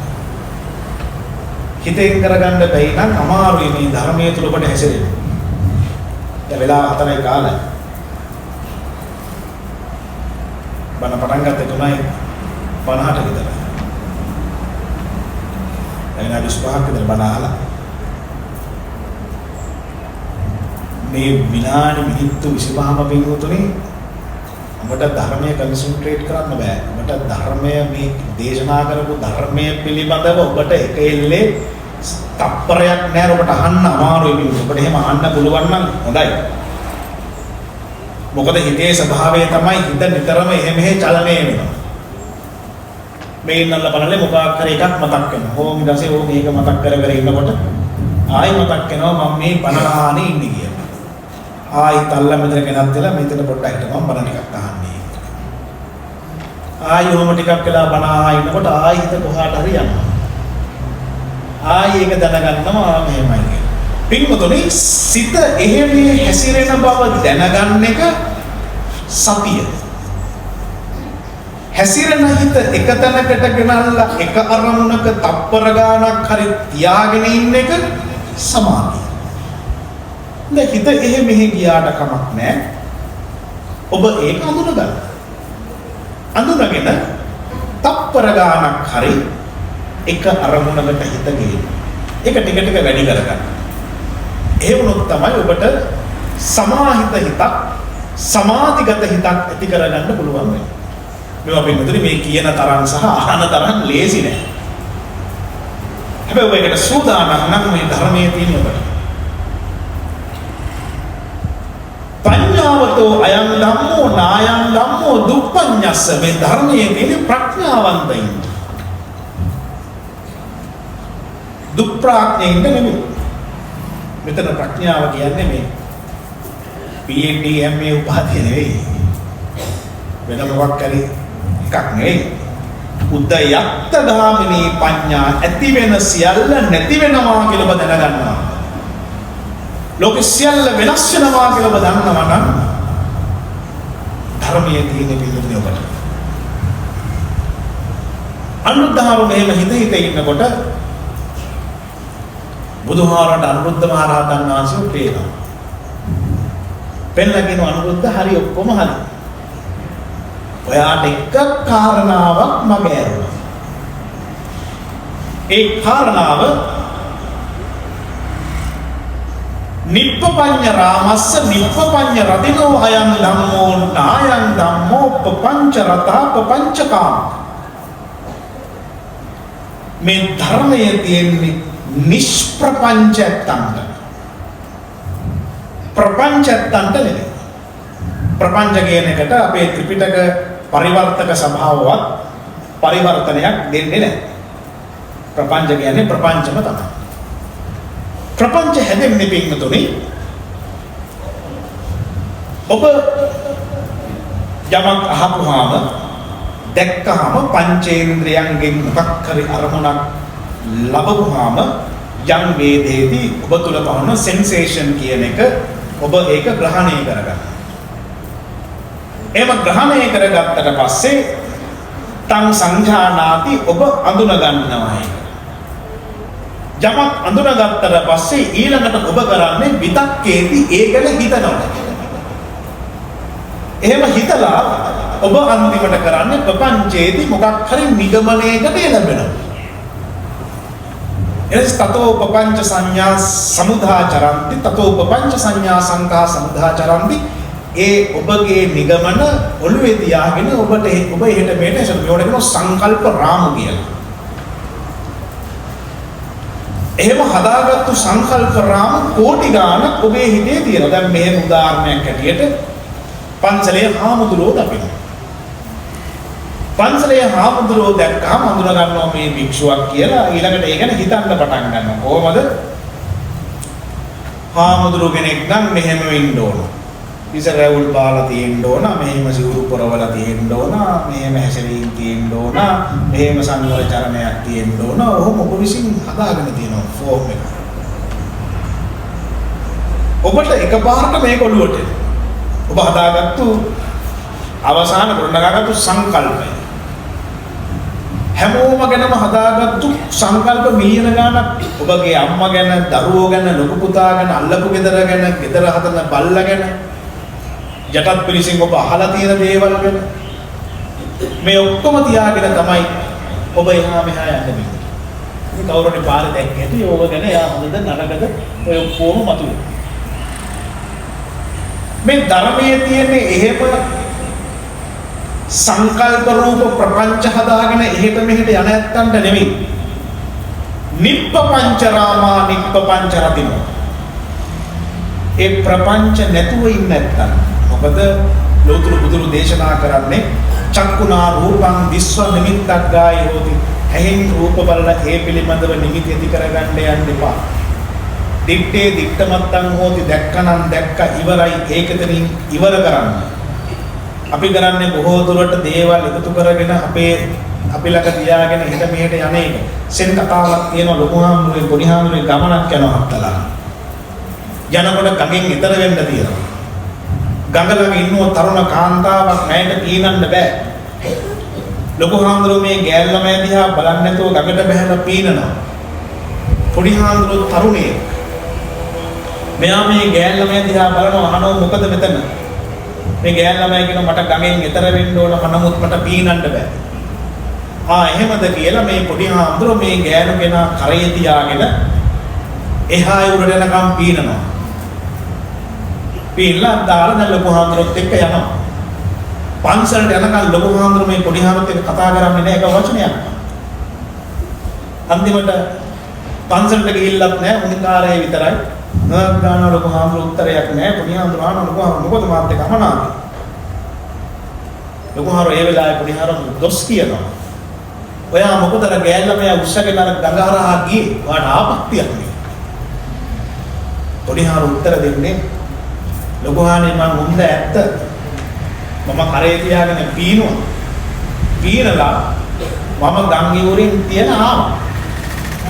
හිත එක කරගන්න බැයි නම් අමාරුයි මේ ධර්මයේ තුල ඔබට හැසිරෙන්න. දැන් වෙලාව 4යි කාලය. බණ පටන් ගත්තේ 3:50ට විතර. විනාඩි 5ක් විතර බණ අහලා මේ විනාඩි මිනිත්තු 25ම පිටුතුනේ ඔබට ධර්මයේ කන්සන්ට්‍රේට් කරන්න බෑ. ඔබට ධර්මයේ මේ දේශනා කරපු ධර්මයේ පිළිබඳව ඔබට එක එල්ලේ තප්පරයක් නෑ ඔබට අහන්න අමාරුයි. ඔබට එහෙම අහන්න පුළුවන් නම් හොඳයි. මොකද හිතේ ස්වභාවය තමයි හිත නිතරම එහෙම චලනය වෙනවා. මේ ඉන්නල්ල බලන්නේ මොකක් හරි එකක් මතක් වෙනවා. ඕම් ඊටසේ ඕම් මේක මතක් කර කර ඉන්නකොට ආයි මතක් වෙනවා මම මේ බණ අහන්නේ ඉන්නේ කියලා. ආයි තල්ල මෙතන ගෙනත් දෙලා මෙතන පොඩ්ඩක් හිටපන් බණ ටිකක් අහන්නේ. ආයි ඕම ටිකක් වෙලා බණ අහා ඉන්නකොට ආයි හිත කොහාට හරි යනවා. ආයි ඒක දැනගන්නවා මෙහෙමයි කියලා. පින්වතුනි සිත එහෙම හැසිරෙන බව දැනගන්න එක සතිය. හැසිරෙන හිත එක තැනකට ගෙනල්ලා එක අරමුණක තප්පර ගානක් හරි තියාගෙන ඉන්න එක සමාධිය. දැන් හිත එහෙ මෙහෙ ගියාට කමක් නැහැ. ඔබ ඒක අඳුනගන්න. අඳුනගෙන තප්පර ගානක් හරි එක අරමුණකට හිත ගෙන්න. ඒක ටික ටික වැඩි කරගන්න. ඒ වුණොත් තමයි ඔබට සමාහිත හිතක් සමාධිගත හිතක් ඇති කරගන්න පුළුවන් වෙනවා. මේවා පින්වතුනි මේ කියන තරම් සහ අහන තරම් ලේසි නෑ. හැබැයි ඔයකට සූදානම් නම් මේ ධර්මයේ තියෙන ඔබට. පඤ්ඤාවතෝ අයං ධම්මෝ නායං ධම්මෝ දුප්පඤ්ඤස්ස මේ ධර්මයේ තියෙන ප්‍රඥාවන්තයින්. දුප්ප්‍රඥයින්ට නෙමෙයි. මෙතන ප්‍රඥාව කියන්නේ මේ PhD MA උපාධිය නෙවෙයි. වෙන මොකක් හරි එකක් නෙවෙයි. උද්දයත්ත ගාමිනී පඤ්ඤා ඇති වෙන සියල්ල නැති වෙනවා කියලා ඔබ දැනගන්නවා. ලෝක සියල්ල වෙනස් වෙනවා කියලා ඔබ දන්නවා නම් ධර්මයේ තියෙන පිළිතුරේ ඔබට. අනුද්ධාව මෙහෙම හිත ඉන්නකොට බුදුහාරට අනුරුද්ධ මහ රහතන් වහන්සේ පේනවා. පෙන්නගෙන අනුරුද්ධ හරි ඔක්කොම හරි. ඔයාට එක කාරණාවක් මග ඇරුණා. ඒ කාරණාව නිප්පපඤ්ඤ රාමස්ස නිප්පපඤ්ඤ රතිනෝ අයං ධම්මෝ නායං ධම්මෝ පపంచ රතහ පపంచකාම මේ ධර්මයේ තියෙන්නේ නිෂ්ප්‍රපංචත්තන්ට ප්‍රපංචත්තන්ට නෙවෙයි. ප්‍රපංච කියන එකට අපේ ත්‍රිපිටක පරිවර්තක ස්වභාවවත් පරිවර්තනයක් දෙන්නේ නැහැ. ප්‍රපංච කියන්නේ ප්‍රපංචම තමයි. ප්‍රපංච හැදෙන්නේ පින්තුනි ඔබ යමක් අහපුවාම දැක්කහම පංචේන්ද්‍රයන්ගෙන් මොකක් හරි අරමුණක් ලැබුවාම යම් වේදේදී ඔබ තුල පවන සෙන්සේෂන් කියන එක ඔබ ඒක ග්‍රහණය කරගන්න. එහෙම ග්‍රහණය කරගත්තට පස්සේ තං සංඛානාති ඔබ අඳුන ගන්නවා ඒක. යමක් අඳුනගත්තට පස්සේ ඊළඟට ඔබ කරන්නේ විතක්කේදී ඒ ගැන හිතනවා. එහෙම හිතලා ඔබ අන්තිමට කරන්නේ ප්‍රපංචේදී මොකක් හරි නිගමනයකට එළඹෙනවා. එස් තතෝ පపంచ සංඥා සමුදාචරಂತಿ තතෝ පపంచ සංඥා සංඛා සමුදාචරಂತಿ ඒ ඔබගේ නිගමන ඔළුවේ තියාගෙන ඔබට ඔබ එහෙට මෙහෙට මේවට කියනවා සංකල්ප රාමු කියලා. එහෙම හදාගත්තු සංකල්ප රාමු කෝටි ගාණක් ඔබේ හිතේ තියෙනවා. දැන් මේ උදාහරණයක් ඇටියට පන්සලේ හාමුදුරුවෝ දකිනවා. පන්සලේ හාමුදුරුවෝ දැක්කම හඳුනා ගන්නවා මේ භික්ෂුවක් කියලා. ඊළඟට ඒ ගැන හිතන්න පටන් ගන්නවා. කොහොමද? හාමුදුරුවෝ කෙනෙක් නම් මෙහෙම වෙන්න ඕන. ඉතින් රැවුල් බාලා තියෙන්න ඕන. මෙහෙම සිවුරු පොරවලා තියෙන්න ඕන. මෙහෙම හැසිරීම් තියෙන්න ඕන. මෙහෙම සංවර චරණයක් තියෙන්න ඕන. ඔහොම ඔබ විසින් හදාගෙන තියෙනවා ෆෝම් එක. ඔබට එකපාරට මේක ඔළුවට ඔබ හදාගත්තු අවසාන ගොඩනගාගත්තු සංකල්පය හැමෝම ගැනම හදාගත්තු සංකල්ප මිලියන ගාණක් ඔබගේ අම්මා ගැන, දරුවෝ ගැන, ලොකු පුතා ගැන, අල්ලපු ගෙදර ගැන, ගෙදර හදන බල්ලා ගැන, යටත් පිළිසින් ඔබ අහලා තියෙන දේවල් ගැන මේ ඔක්කොම තියාගෙන තමයි ඔබ එහා මෙහා යන්නේ. මේ කවුරුනේ පාරේ දැක්කේටි ඕක ගැන යා හොඳද නරකද ඔය ඔක්කොම මතුවේ. මේ ධර්මයේ තියෙන්නේ එහෙම සංකල්ප රූප ප්‍රපංච හදාගෙන එහෙට මෙහෙට යන ඇත්තන්ට නෙවෙයි. නිප්පපංච රාමා නිප්පපංච රතිනෝ. ඒ ප්‍රපංච නැතුව ඉන්න නැත්තම් මොකද ලෝතුරු බුදුරු දේශනා කරන්නේ චක්කුණා රූපං විස්ව නිමිත්තක් ගායි හොති. ඇහෙන් රූප බලලා ඒ පිළිබඳව නිමිති ඇති කරගන්න යන්න එපා. දිත්තේ දිත්තමත්තන් හොති දැක්කනම් දැක්ක ඉවරයි ඒකතනින් ඉවර කරන්න. අපි කරන්නේ බොහෝ දුරට දේවල් එකතු කරගෙන අපි ළඟ තියාගෙන හිට මෙහෙට යන්නේ. සෙන් කතාවක් තියෙනවා ලොකු හාමුදුරුවෝ පොඩි හාමුදුරුවෝ ගමනක් යනවා හත්තලා. යනකොට ගඟෙන් ඈතර වෙන්න තියෙනවා. ගඟ ළඟ ඉන්න තරුණ කාන්තාවක් නැයට පීනන්න බෑ. ලොකු හාමුදුරුවෝ මේ ගෑල් ළමයා දිහා බලන්නේ නැතුව ගඟට බහැලා පීනනවා. පොඩි හාමුදුරුවෝ තරුණයෙක්. මෙයා මේ ගෑල් ළමයා දිහා බලනවා අහනවා මොකද මෙතන? මේ ගෑල් ළමයා කියන මට ගඟෙන් ඈතර වෙන්න ඕන නමුත් මට පීනන්න බෑ. එහෙමද කියලා මේ පොඩි හාමුදුරුවෝ මේ ගෑනු කෙනා කරේ තියාගෙන එහා උඩට යනකම් පීනනවා. පීලා දාලා දැන් ලොකු හාමුදුරුවොත් එක්ක යනවා. පන්සලට යනකම් ලොකු හාමුදුරුවෝ මේ පොඩි හාමුදුරුවොත් එක්ක කතා කරන්නේ නැහැ එක වචනයක්. අන්තිමට පන්සලට ගිහිල්ලත් නැහැ උනිකාරය විතරයි. නෝගාන ලොකු හාමුදුරුවෝ උත්තරයක් නැහැ. පොඩි හාමුදුරුවෝ ආන ලොකු හාමුදුරුවෝ මොකද මාත් එක්ක අමනාපයි. ලොකු හාමුදුරුවෝ ඒ වෙලාවේ පොඩි හාමුදුරුවෝ දොස් කියනවා. ඔයා මොකද අර ගෑල්ලා උස්සගෙන අර ගඟ හරහා ගියේ? ඔයාට ආපත්‍තියක් නේ. පොඩි හාමුදුරුවෝ උත්තර දෙන්නේ ලොකු හාමුදුරුවෝ මම මුන්ද ඇත්ත. මම කරේ තියාගෙන පීනුවා. පීනලා මම ගංගිවුරින් තියන ආවා.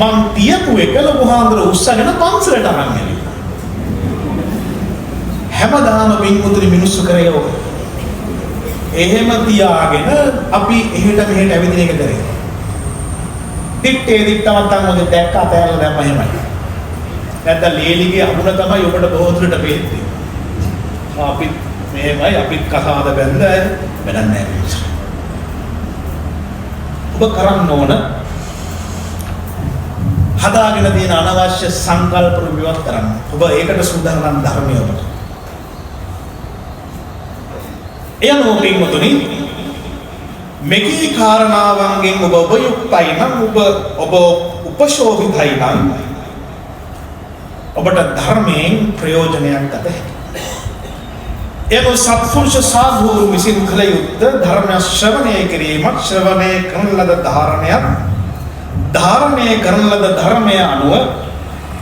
මං තියපු එක ලොකු හාමුදුරුවෝ උස්සගෙන පන්සලට අරන් ගියා. හැමදාම පින්මුතුනි මිනිස්සු කරේ ඕක. එහෙම තියාගෙන අපි එහෙට මෙහෙට ඇවිදින එක කරේ. දිත්තවත් අංගොද දැක්ක අතෑරලා දැම්ම එහෙමයි. නැත්නම් ලේලිගේ අමුණ තමයි ඔබට බොහෝ දුරට පෙන්නේ. අපි මෙහෙමයි අපි කසාද බැඳ වැඩක් නැහැ. ඔබ කරන්න ඕන හදාගෙන තියෙන අනවශ්‍ය සංකල්ප විවත් කරන්න. ඔබ ඒකට සූදානම් ධර්මය ඔබට. එයනෝ පින්වතුනි මෙකී කාරණාවන්ගෙන් ඔබ උපයුක්තයි නම් ඔබ උපශෝභිතයි නම් ඔබට ධර්මයෙන් ප්‍රයෝජනයක් ගත හැකියි. එයනෝ සත්පුරුෂ සාධුවරු විසින් කළ යුත්තේ ධර්ම ශ්‍රවණය කිරීමත් ශ්‍රවණය කරන ලද ධාරණය කරන ලද ධර්මය අනුව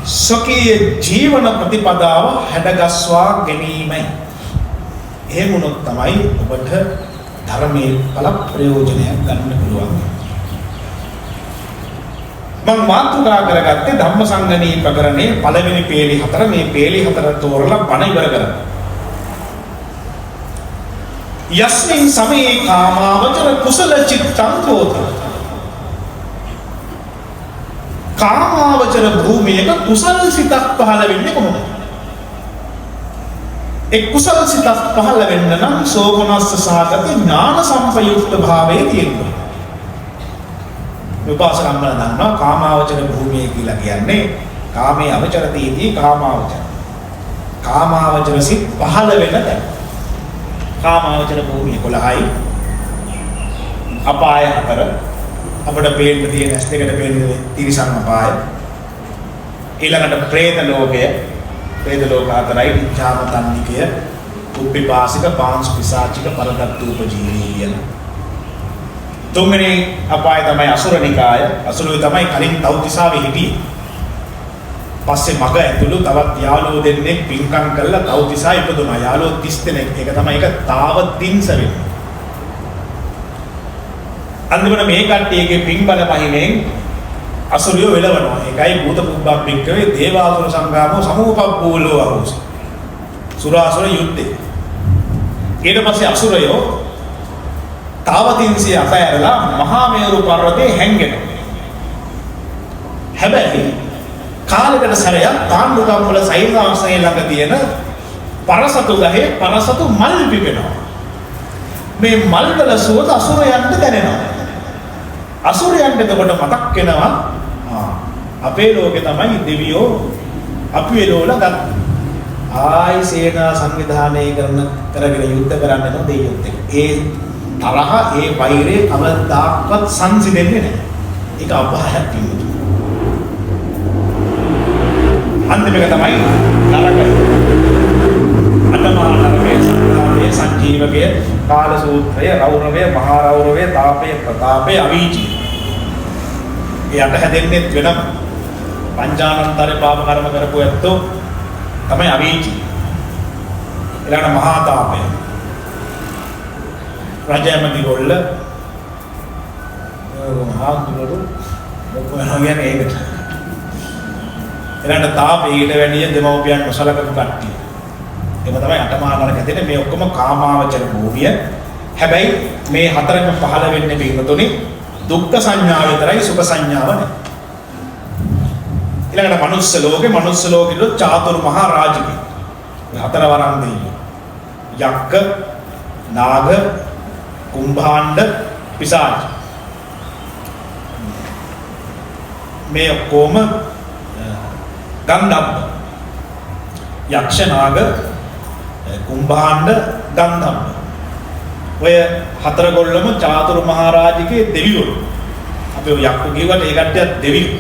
ස්වකීය ජීවන ප්‍රතිපදාව හැඩගස්වා ගැනීමයි. එහෙම වුණොත් තමයි ඔබට ධර්මයේ බල ප්‍රයෝජනයක් ගන්න පුළුවන්. මම මාතෘකා කරගත්තේ ධම්මසංගණී ප්‍රකරණේ පළවෙනි පේලි 4 මේ පේලි 4 තෝරලා බණ ඉවර කරා. යස්මින් සමේ කාමාවචර කුසල චිත්තං හෝති. කාමාවචර භූමියක කුසල සිතක් පහළ වෙන්නේ කොහොමද? ඒ කුසල සිතක් පහළ වෙන්න නම් සෝමනස්ස සහගත ඥාන සම්පයුක්ත භාවයේ තියෙනවා. විපාසකම්බල දන්නවා කාමාවචර භූමිය කියලා කියන්නේ කාමයේ අවචර තීදී කාමාවචර. කාමාවචර සිත් පහළ වෙන තැන. කාමාවචර භූමිය 11යි. අපාය 4 අපිට පේන්න තියෙන ඇස් දෙකට පේන තිරිසන් අපාය. ඊළඟට പ്രേත ලෝකය. പ്രേත ලෝක 4යි විචාමතන්නිකය, උප්පිපාසික, පාංශ පිසාචික, පරදත්තූපජීවී කියන. තුන්වෙනි අපාය තමයි අසුර නිකාය. අසුරේ තමයි කලින් තව්තිසාවේ හිටියේ. පස්සේ මග ඇතුළු තවත් යාළුවෝ දෙන්නෙක් පින්කම් කළා තව්තිසා ඉපදුනා. යාළුවෝ 30 දෙනෙක්. ඒක තමයි ඒක තාවතින්ස වෙන්නේ. අන්තිමට මේ කට්ටියගේ පින් බල මහිමෙන් අසුරියෝ වෙලවනවා. ඒකයි භූත පුබ්බක්ඛවේ දේවාසුර සංග්‍රාමෝ සමූපබ්බූලෝ අහෝස. සුරාසුර යුද්ධේ. ඊට පස්සේ අසුරයෝ තාවතින්සිය අතහැරලා මහා මේරු පර්වතේ හැංගෙනවා. හැබැයි කාලයකට සැරයක් පාණ්ඩුකම් වල සෛලාංශය ළඟ තියෙන පරසතු ගහේ පරසතු මල් පිපෙනවා. මේ මල් වල සුවඳ අසුරයන්ට දැනෙනවා. අසුරයන්ට එතකොට මතක් වෙනවා අපේ ලෝකේ තමයි දෙවියෝ අපි වෙලවල ගන්න. ආයි සේනා සංවිධානය කරගෙන යුද්ධ කරන්න යන දෙවියොත් එක්ක. ඒ තරහ ඒ වෛරය කවදාවත් සංසිඳෙන්නේ නැහැ. ඒක අපායක් තියෙනවා. අන්තිම එක තමයි නරකය. අතමහා නරකයේ සංග්‍රාමයේ සංජීවකය, කාල සූත්‍රය, රෞරවය, මහා රෞරවය, තාපය, ප්‍රතාපය, අවීචි. එයට හැදෙන්නේ වෙනම පංචානන්තරේ පාප කර්ම කරපු ඇත්තෝ තමයි අවීචි. ඊළඟ මහා තාපය. රජයමති ගොල්ල මහා දුරු මොකක්ද කියන්නේ ඒකට. ඊළඟ තාපේ ඊට වැඩිය දෙමව්පියන් නොසලකපු කට්ටිය. ඒක තමයි අටමහා නරක හැදෙන්නේ. මේ ඔක්කොම කාමාවචර භූමිය. හැබැයි මේ හතරෙන්ම පහළ වෙන්නේ පිටුතුනි දුක්ඛ සංඥාව විතරයි, සුඛ සංඥාව නෙවෙයි. ඊළඟට මනුස්ස ලෝකෙට චාතුරු මහා රාජිකේ. මේ හතරවරන් දෙයියෝ. යක්ක, නාග, කුම්භාණ්ඩ, පිසාච. මේ ඔක්කොම ගන්ධබ්බ. යක්ෂ, නාග, කුම්භාණ්ඩ ගන්ධම්. ඔය හතර ගොල්ලම චාතුරු මහරජිකේ දෙවිවරු. අපි ඔය යක්කු කිව්වට ඒ කට්ටිය දෙවිලු.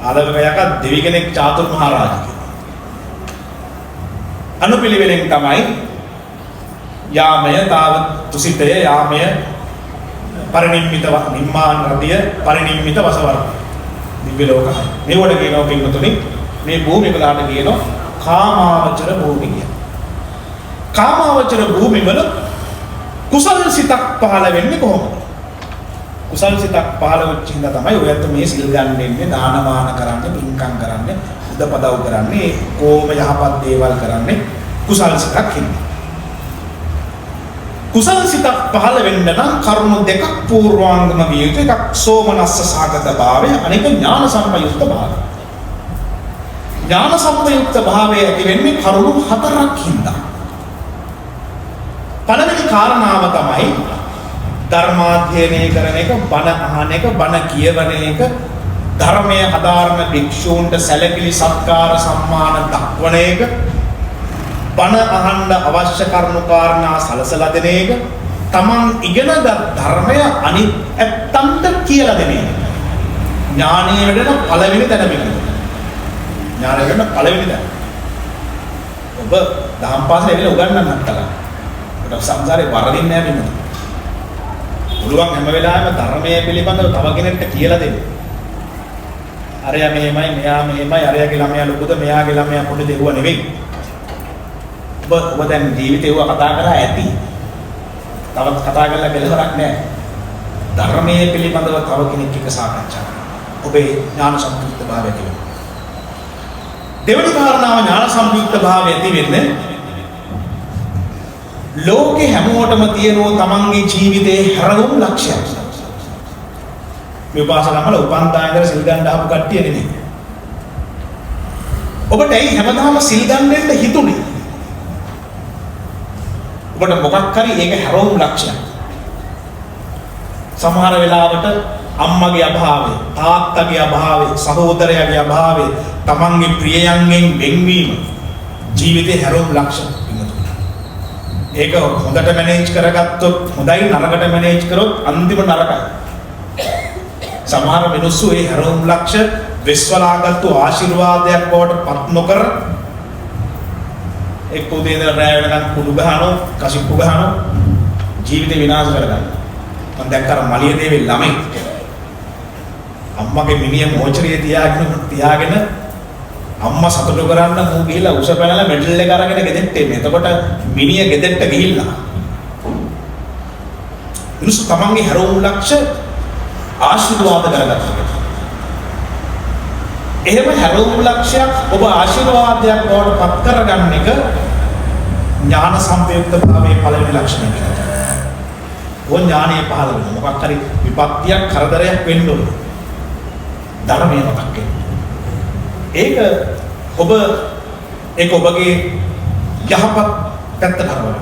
ආලවක යකා දෙවි කෙනෙක් චාතුරු මහරජිකේ. අනුපිළිවෙලෙන් තමයි යාමය තාව තුසිතය යාමය පරිනිම්මිත නිම්මාන රතිය පරිනිම්මිත වසවර දිව්‍ය ලෝකයි. මේවට කියනවා පින්වතුනි මේ භූමිය වලට කියනවා කාමාවචර භූමිය කියලා. කාමාවචර භූමිය වල කුසල සිතක් පහළ වෙන්නේ කොහොමද? කුසල සිතක් පහළ වෙච්ච හින්දා තමයි ඔයත් මේ සිල් ගන්න ඉන්නේ, දානමාන කරන්නේ, පින්කම් කරන්නේ, උදපදව් කරන්නේ, කොහොම යහපත් දේවල් කරන්නේ කුසල සිතක් හින්දා. කුසල සිතක් පහළ වෙන්න නම් කරුණු දෙකක් පූර්වාංගම විය යුතු. එකක් සෝමනස්ස සාගත භාවය, අනෙක ඥාන සම්පයුක්ත භාවය. ඥාන සම්පයුක්ත භාවය ඇති වෙන්නේ කරුණු හතරක් හින්දා. පළවෙනි කාරණාව තමයි ධර්මාධ්‍යයනය කරන එක, බණ අහන එක, බණ කියවන එක, ධර්මයේ හදාරන භික්ෂූන්ට සැලකිලි සත්කාර සම්මාන දක්වන එක, බණ අහන්න අවශ්‍ය කරුණු කාරණා සලසලා දෙන එක, තමන් ඉගෙනගත් ධර්මය අනිත් ඇත්තන්ට කියලා දෙන එක. ඥානීය වෙන පළවෙනි තැන මේක. ඥානය වෙන පළවෙනි තැන. ඔබ දහම් පාසලේ ඉඳලා උගන්වන්නත් තරම්. ඔබ සංසාරේ වරදින්නේ නැහැ බිමද. පුළුවන් හැම වෙලාවෙම ධර්මයේ පිළිබඳව තව කෙනෙක්ට කියලා දෙන්න. අරයා මෙහෙමයි, මෙයා මෙහෙමයි, අරයාගේ ළමයා ලොකුද, මෙයාගේ ළමයා පොඩි දෙවුව නෙවෙයි. ඔබ දැන් ජීවිතේව කතා කරා ඇති. තවත් කතා කරලා බැලවරක් නැහැ. ධර්මයේ පිළිබඳව තව කෙනෙක් එක්ක සාකච්ඡා කරනවා. ඔබේ ඥාන සම්පූර්ණ භාවය ඇති වෙනවා. දෙවනි කාරණාව ඥාන සම්පූර්ණ භාවය ඇති වෙන්නේ ලෝකේ හැමෝටම තියෙනවා තමන්ගේ ජීවිතේ හැරවුම් ලක්ෂයක්. මේ උපාසකමල උපන්දා ඉඳලා සිල් ගන්න ආපු කට්ටිය නෙමෙයි. ඔබට ඇයි හැමදාම සිල් ගන්න හිතුනේ? ඔබට මොකක් හරි ඒක හැරවුම් ලක්ෂයක්. සමහර වෙලාවට අම්මගේ අභාවය, තාත්තගේ අභාවය, සහෝදරයාගේ අභාවය, තමන්ගේ ප්‍රියයන්ගෙන් වෙන්වීම ජීවිතේ හැරවුම් ලක්ෂයක්. ඒක හොඳට මැනේජ් කරගත්තොත් හොඳයි, නරකට මැනේජ් කරොත් අන්තිම නරකයි. සමහර මිනිස්සු ඒ හැරවුම් ලක්ෂ විශ්වලාගත්තු ආශිර්වාදයක් බවට පත් නොකර එක්ක උදේ ඉඳලා රැය වෙනකන් කුඩු ගහනවා, කසිප්පු ගහනවා, ජීවිතේ විනාශ කරගන්නවා. මම දැක්කා මලිය දේවේ ළමයි අම්මගේ මිනිහ මොචරියේ තියාගෙන අම්මා සතුටු කරන්න මූ ගිහිල්ලා උස පැනලා මෙඩල් එක අරගෙන ගෙදෙට්ට එන්නේ. එතකොට මිනිහ ගෙදෙට්ට ගිහිල්ලා මිනිස්සු තමන්ගේ හැරවුම් ලක්ෂ ආශිර්වාද කරගත්තා. එහෙම හැරවුම් ලක්ෂයක් ඔබ ආශිර්වාදයක් බවට පත් කරගන්න එක ඥාන සම්පයුක්ත භාවයේ පළවෙනි ලක්ෂණය කියලා. ඔය ඥානයේ පහළ වෙන මොකක් හරි විපත්තියක් කරදරයක් වෙන්න ඕන. ධර්මයේ මතක් වෙන්න. ඒක ඔබගේ යහපත් පැත්තට හරවන්න.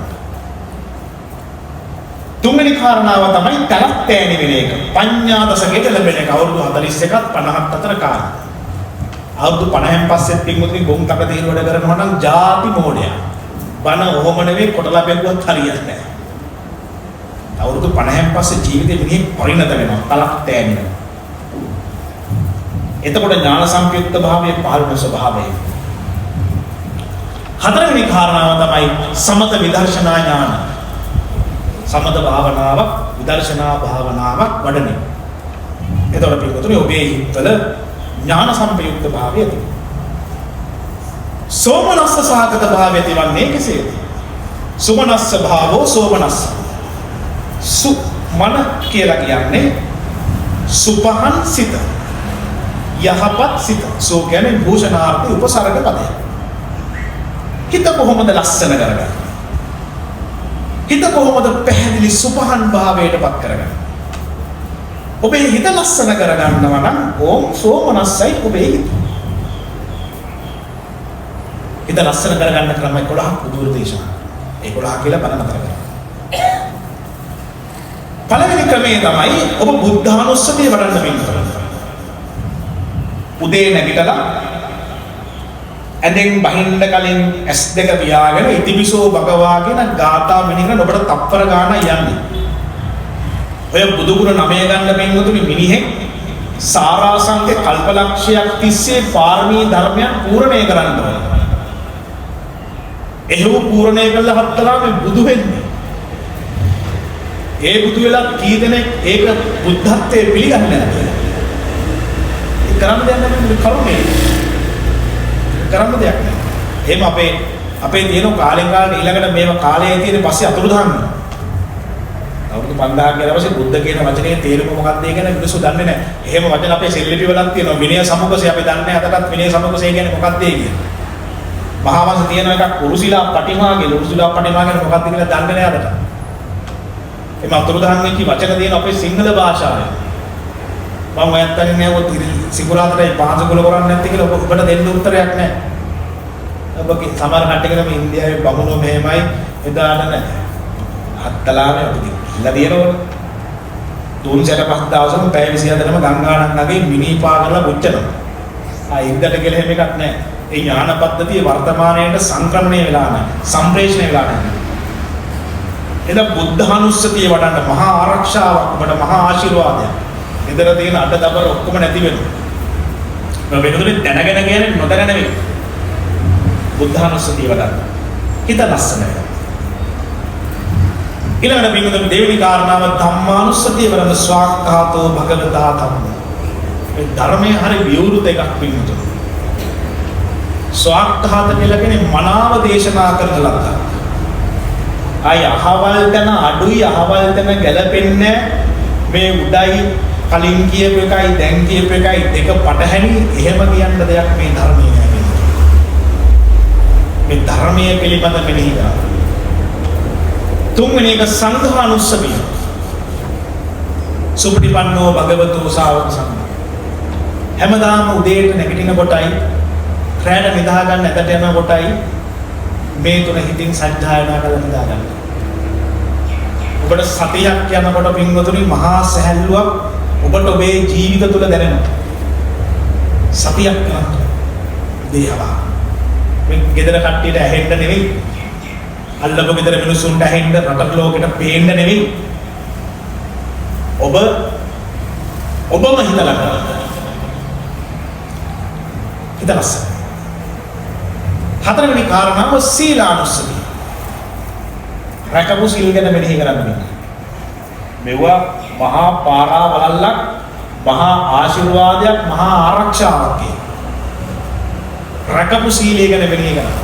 තුන්වෙනි කාරණාව තමයි තරත්තෑනි වෙන එක. පඤ්ඤා දසකයට ලැබෙන එක. අවුරුදු 41ත් 50ත් අතර කාලය. අවුරුදු 50න් පස්සෙත් පින්වතුනි ගොන් තක තීර වැඩ කරනවා නම් ಜಾති මොඩයක්. බන ඔහොම නෙවෙයි කොටලා බැලුවත් හරියන්නේ නැහැ. අවුරුදු 50න් පස්සේ ජීවිතේ මිනිහෙක් පරිණත වෙනවා. තරත්තෑනි වෙනවා. එතකොට ඥාන සම්පයුක්ත භාවයේ පහළ වෙන ස්වභාවය. හතරවෙනි කාරණාව තමයි සමත විදර්ශනා ඥාන. සමත භාවනාවක්, විදර්ශනා භාවනාවක් වඩන. එතකොට පිටුතුනි ඔබේ හිතවල ඥාන සම්පයුක්ත භාවය ඇති. සෝමනස්ස සහගත භාවය ඇතිවන්නේ කෙසේද? සුමනස්ස භාවෝ සෝමනස්ස. මන කියලා කියන්නේ සුපහන් සිත. යහපත් සිත. සෝ කියන්නේ භූෂණාර්ථ උපසර්ග පදයක්. හිත කොහොමද ලස්සන කරගන්නේ? හිත කොහොමද පැහැදිලි සුපහන් භාවයට පත් කරගන්නේ? ඔබේ හිත ලස්සන කරගන්නවා නම් ඕම් සෝමනස්සයි ඔබේ හිත. හිත ලස්සන කරගන්න ක්‍රම 11ක් බුදුර දේශනා. 11 කියලා බලන්න තරගන්න. පළවෙනි ක්‍රමය තමයි ඔබ බුද්ධානුස්සතිය වඩන්න වෙනවා. උදේ නැගිටලා ඇඳෙන් බහින්න කලින් S2 පියාගෙන ඉතිපිසෝ භගවාගෙන ගාථා මෙනෙහින ඔබට තප්පර ගාන යන්නේ. ඔය බුදුගුණ 9 ගන්න බැංගුතුනි මිනිහෙක් සාරාංශක කල්පලක්ෂයක් තිස්සේ පාරමී ධර්මයන් පූර්ණේ කරන්න ඕනේ. එහෙම පූර්ණේ කළා හතරම බුදු වෙන්නේ. ඒ බුදු වෙලා කී දෙනෙක් ඒක බුද්ධත්වයේ පිළිගන්නේ නැහැ. ඒ කරන්න දෙයක් නැහැ කරුණේ. කරන්න දෙයක් නැහැ. එහෙම අපේ තියෙන කාලෙන් කාලට ඊළඟට මේව කාලයේ තියෙන පස්සේ අතුරුදහන් වෙනවා. අවුරුදු 5000 කියලා පස්සේ බුද්ධ කියන වචනේ තේරුම මොකක්ද කියන මිනිස්සු දන්නේ නැහැ. එහෙම වචන අපේ සෙල්ලිපි වලක් තියෙනවා. විනය සමුගසේ අපි දන්නේ අදටත් විනය සමුගසේ කියන්නේ මොකක්ද කියන්නේ. මහා වංශ තියෙන එකක් උරුසිලා පටිමාගේ මොකක්ද කියලා දන්නේ නැහැ අදට. එම අතුරුදහන් වෙච්ච වචන තියෙන අපේ සිංහල භාෂාවේ. මම ඔයත් අනින් නෑවොත් සිකුරාදටයි පාංශකුල කරන්නේ නැති කියලා ඔබට දෙන්න උත්තරයක් නැහැ. ඔබගේ සමහර කට්ටියකට මේ ඉන්දියාවේ බමුණෝ මෙහෙමයි එදාට නැහැ. හත්තලානේ අපි ඉල්ල දිනවල. තුන් සැර පහ දවසම පැය 24ම ගංගානම් නගේ මිනිපා කරලා පුච්චනවා. ඉද්දට කියලා හැම එකක් නැහැ. ඒ ඥාන පද්ධතිය වර්තමානයේට සංක්‍රමණය වෙලා නැහැ. සම්ප්‍රේෂණය වෙලා නැහැ. එද බුද්ධානුස්සතිය වඩන්න මහා ආරක්ෂාවක් ඔබට මහා ආශිර්වාදයක්. ඉදර තියෙන අඩ දබර ඔක්කොම නැති වෙනවා. මම වෙනදුනේ දැනගෙන කියන්නේ නොදැන නෙවෙයි. බුද්ධානුස්සතිය වඩන්න. හිත ලස්සන වෙනවා. ඊළඟට බින්දුන දෙවෙනි කාරණාව ධම්මානුස්සතිය වරද ස්වාක්ඛාතෝ භගවතා ධම්මෝ. මේ ධර්මයේ හරි විවෘත එකක් බින්දුන. ස්වාක්ඛාත කියලා කියන්නේ මනාව දේශනා කරන ලද්දක්. අය අහවල් තන අඩුයි අහවල් තන ගැලපෙන්නේ මේ උඩයි කලින් කියපු එකයි දැන් කියපු එකයි දෙක පටහැනි එහෙම කියන්න දෙයක් මේ ධර්මයේ නැහැ. මේ ධර්මයේ පිළිබඳ මෙනෙහි කරා. තුන්වෙනි එක සංඝානුස්සතිය. සුපටිපන්නෝ භගවතු ශාවක සංඝ. හැමදාම උදේට නැගිටින කොටයි රැට නිදා ගන්න ඇතට යන කොටයි මේ තුන හිතින් සත්‍යයනා කරලා නිදා ගන්න. ඔබට සතියක් යනකොට පින්වතුනි මහා සැහැල්ලුවක් ඔබට ඔබේ ජීවිත තුළ දැනෙනවා. සතියක් යනකොට දේවා මේ ගෙදර කට්ටියට ඇහෙන්න නෙවෙයි අල්ලපු ගෙදර මිනිස්සුන්ට ඇහෙන්න රට ලෝකෙට පේන්න නෙවෙයි ඔබම හිතලා කරන්න. හිතලස්. හතරවෙනි කාරණාව සීලානුස්සතිය. රැකපු සීල් ගැන මෙනෙහි කරන්න. මෙවුවා මහා පාරාවලල්ලක් මහා ආශිර්වාදයක් මහා ආරක්ෂාවක්. රැකපු සීලය ගැන මෙනෙහි කරන්න.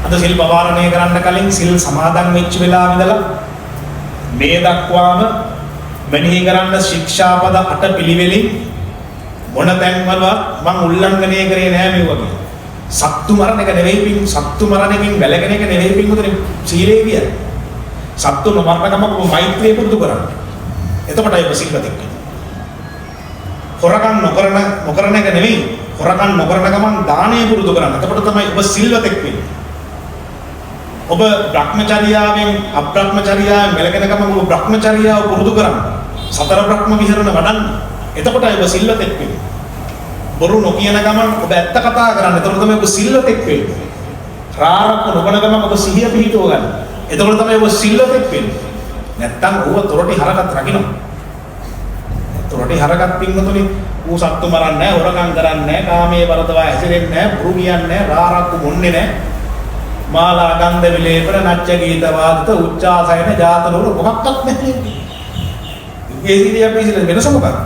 අද සිල් පවාරණය කරන්න කලින් සිල් සමාදන් වෙච්ච වෙලාව ඉඳලා මේ දක්වාම මෙනෙහි කරන්න ශික්ෂාපද 8 පිළිවෙලින් මොන තැන්වලවත් මම උල්ලංඝනය කරේ නෑ මේ වගේ. සත්තු මරණ එක නෙවෙයි පින් සත්තු මරණකින් වැළකෙන එක නෙවෙයි පින් උදේ සීලේ කියන්නේ. සත්තු නොමරණකම මෛත්‍රිය පුරුදු කරන්න. එතකොටයි ඔබ සිල්පතෙක් වෙන්නේ. හොරකම් නොකරන එක නෙවෙයි හොරකම් නොකරන ගමන් දානය පුරුදු කරන්න. එතකොට තමයි ඔබ සිල්වතෙක් වෙන්නේ. ඔබ භ්‍රමචර්යාවෙන් අප්‍රාප්මචර්යාවෙන් වැළකෙන ගමන් ඔබ භ්‍රමචර්යාව පුරුදු කරන්න. සතර බ්‍රහ්ම විහරණ වඩන්න. එතකොටයි ඔබ සිල්වතෙක් වෙන්නේ. බොරු නොකියන ගමන් ඔබ ඇත්ත කතා කරන්න. එතකොට තමයි ඔබ සිල්වතෙක් වෙන්නේ. රාරක්ක නොකන ගමන් ඔබ සිහිය පිහිටව ගන්න. එතකොට තමයි ඔබ සිල්වතෙක් වෙන්නේ. නැත්තම් ඔබ තොරටි හරකත් රකින්න. තොරටි හරකත් පින්නතුනි ඌ සත්තු මරන්නේ නැහැ, හොරකම් කරන්නේ නැහැ, කාමයේ වරදවා හැසිරෙන්නේ නැහැ, බොරු කියන්නේ නැහැ, රාරක්ක මොන්නේ නැහැ. මාලා ගන්ධ විලේපන නච්ච ගීත වාදිත උච්චාසයන ජාතනවල මොකක්වත් නැහැ. ඒ ඉතින් අපි ඉතින් වෙනස මොකක්ද?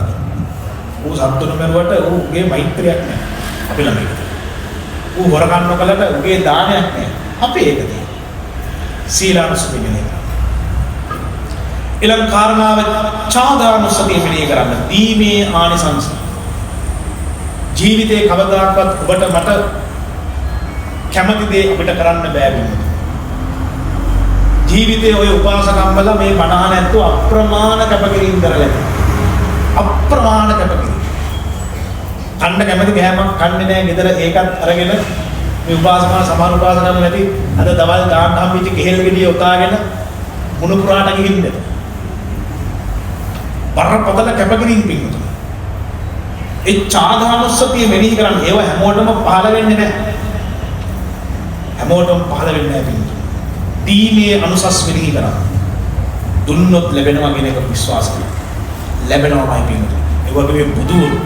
ඌ සත්තුන මරුවට ඌගේ මෛත්‍රියක් නැහැ. අපි ළඟ. ඌ හොරකම් නොකලට ඌගේ දානයක් නැහැ. අපි ඒක තියෙනවා. සීලානුස්සතිය මෙහෙය කරන්න. ඊළඟ කාරණාව ඡාදානුස්සතිය මෙහෙය කරන්න. දීමේ ආනිසංස. ජීවිතේ කවදාකවත් ඔබට මට කැමති දේ අපිට කරන්න බෑ වෙන්නේ. ජීවිතේ ඔය උපාසකම් වල මේ 50 නැත්තෝ අප්‍රමාණ කැපකිරීම කරලා අප්‍රමාණ කැපකිරීම. කන්න කැමති ගෑමක් කන්නේ නැහැ ගෙදර ඒකත් අරගෙන මේ උපාසකම සමාන උපාසකම් නැති අද දවල් දාන්න හම්බෙච්ච කෙහෙල් ගෙඩිය උතාගෙන මුණු පුරාට ගිහින්ද. බරපතල කැපකිරීම පිටුතු. ඒ චාදානුස්සතිය මෙනෙහි කරන්නේ ඒව හැමෝටම පහළ වෙන්නේ නැහැ. හැමෝටම පහළ වෙන්නේ නැහැ පිළිතුරු. දීමේ අනුසස් මෙනෙහි කරා. දුන්නොත් ලැබෙනවා කියන එක විශ්වාස කරනවා. ලැබෙනවාමයි පිළිතුරු. ඒ වගේ බුදුරු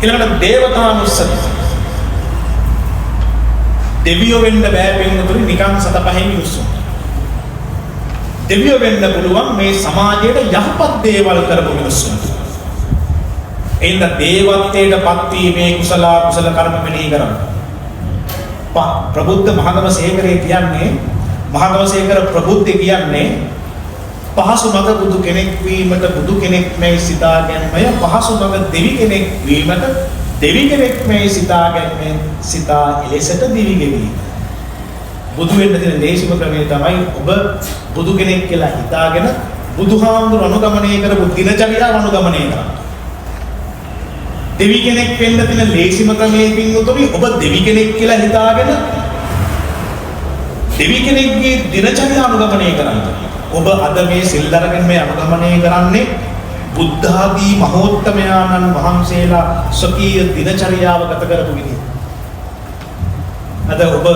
ඊළඟට දේවතානුස්සතිය. දෙවියෝ වෙන්න බෑ පිළිතුරු නිකන් සතපහෙන් මිනිස්සු. දෙවියෝ වෙන්න පුළුවන් මේ සමාජයට යහපත් දේවල් කරපු මිනිස්සුන්ට. එයින්ද දේවත්වයට පත්වීමේ කුසල කර්ම මෙනෙහි කරන්න. ප්‍රබුද්ධ මහගම සේකරේ කියන්නේ මහගම සේකර ප්‍රබුද්ධ කියන්නේ පහසු මඟ බුදු කෙනෙක් වීමට බුදු කෙනෙක් මේ සිතා ගැනීමය පහසු මඟ දෙවි කෙනෙක් වීමට දෙවි කෙනෙක් මේ සිතා ගැනීම සිතා එලෙසට දිවි ගෙවීම. බුදු වෙන්න තියෙන දේශිම ක්‍රමය තමයි ඔබ බුදු කෙනෙක් කියලා හිතාගෙන බුදුහාමුදුර අනුගමනය කරපු දිනචරියාව අනුගමනය කරන්න. දෙවි කෙනෙක් වෙන්න තියෙන ලේසිම ක්‍රමයකින් උතුරි ඔබ දෙවි කෙනෙක් කියලා හිතාගෙන දෙවි කෙනෙක්ගේ දිනචරියාව අනුගමනය කරන්න. ඔබ අද මේ සිල් අරගෙන මේ අනුගමනය කරන්නේ බුද්ධ ආදී මහෝත්තමයන්න් වහන්සේලා ස්වකීය දිනචරියාව ගත කරපු විදිහ. අද ඔබ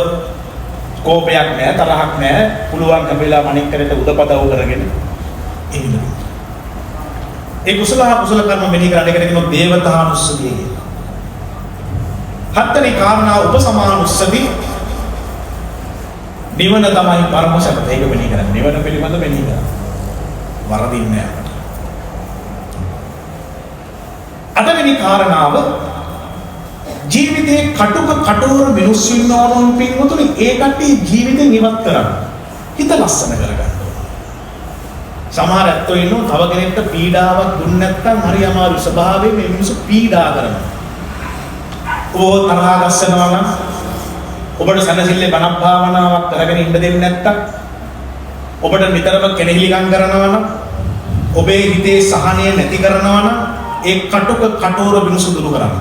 කෝපයක් නැහැ තරහක් නැහැ පුළුවන් කපේලා අනෙක් කරට උදපදව කරගෙන ඉන්න. ඒ කුසල කර්ම මෙහි කරන්න එකට කියනවා දේවතානුස්සතිය කියලා. හත්වෙනි කාරණා උපසමානුස්සති. නිවන තමයි පරම සත්‍ය. ඒක මෙහි කරන්නේ. නිවන පිළිබඳ මෙහි කරන්නේ. වරදින්නේ නැහැ. අටවෙනි කාරණාව ජීවිතේ කටෝර මිනිස්සු ඉන්නවනම් පින්වතුනි ඒ කට්ටිය ජීවිතෙන් ඉවත් කරන්න. හිත ලස්සන කරගන්න. සමහර ඇත්තෝ ඉන්නෝ තව කෙනෙක්ට පීඩාවක් දුන්න නැත්නම් හරි අමාරු ස්වභාවයෙන් මේ මිනිස්සු පීඩා කරනවා. ඕ තරහා ගස්සනවා නම් ඔබට සනසිල්ලේ බණක් භාවනාවක් කරගෙන ඉන්න දෙන්නේ නැත්නම් ඔබට නිතරම කෙනෙහිලිකම් කරනවා නම් ඔබේ හිතේ සහනය නැති කරනවා නම් ඒ කටෝර මිනිස්සු දුරු කරන්න.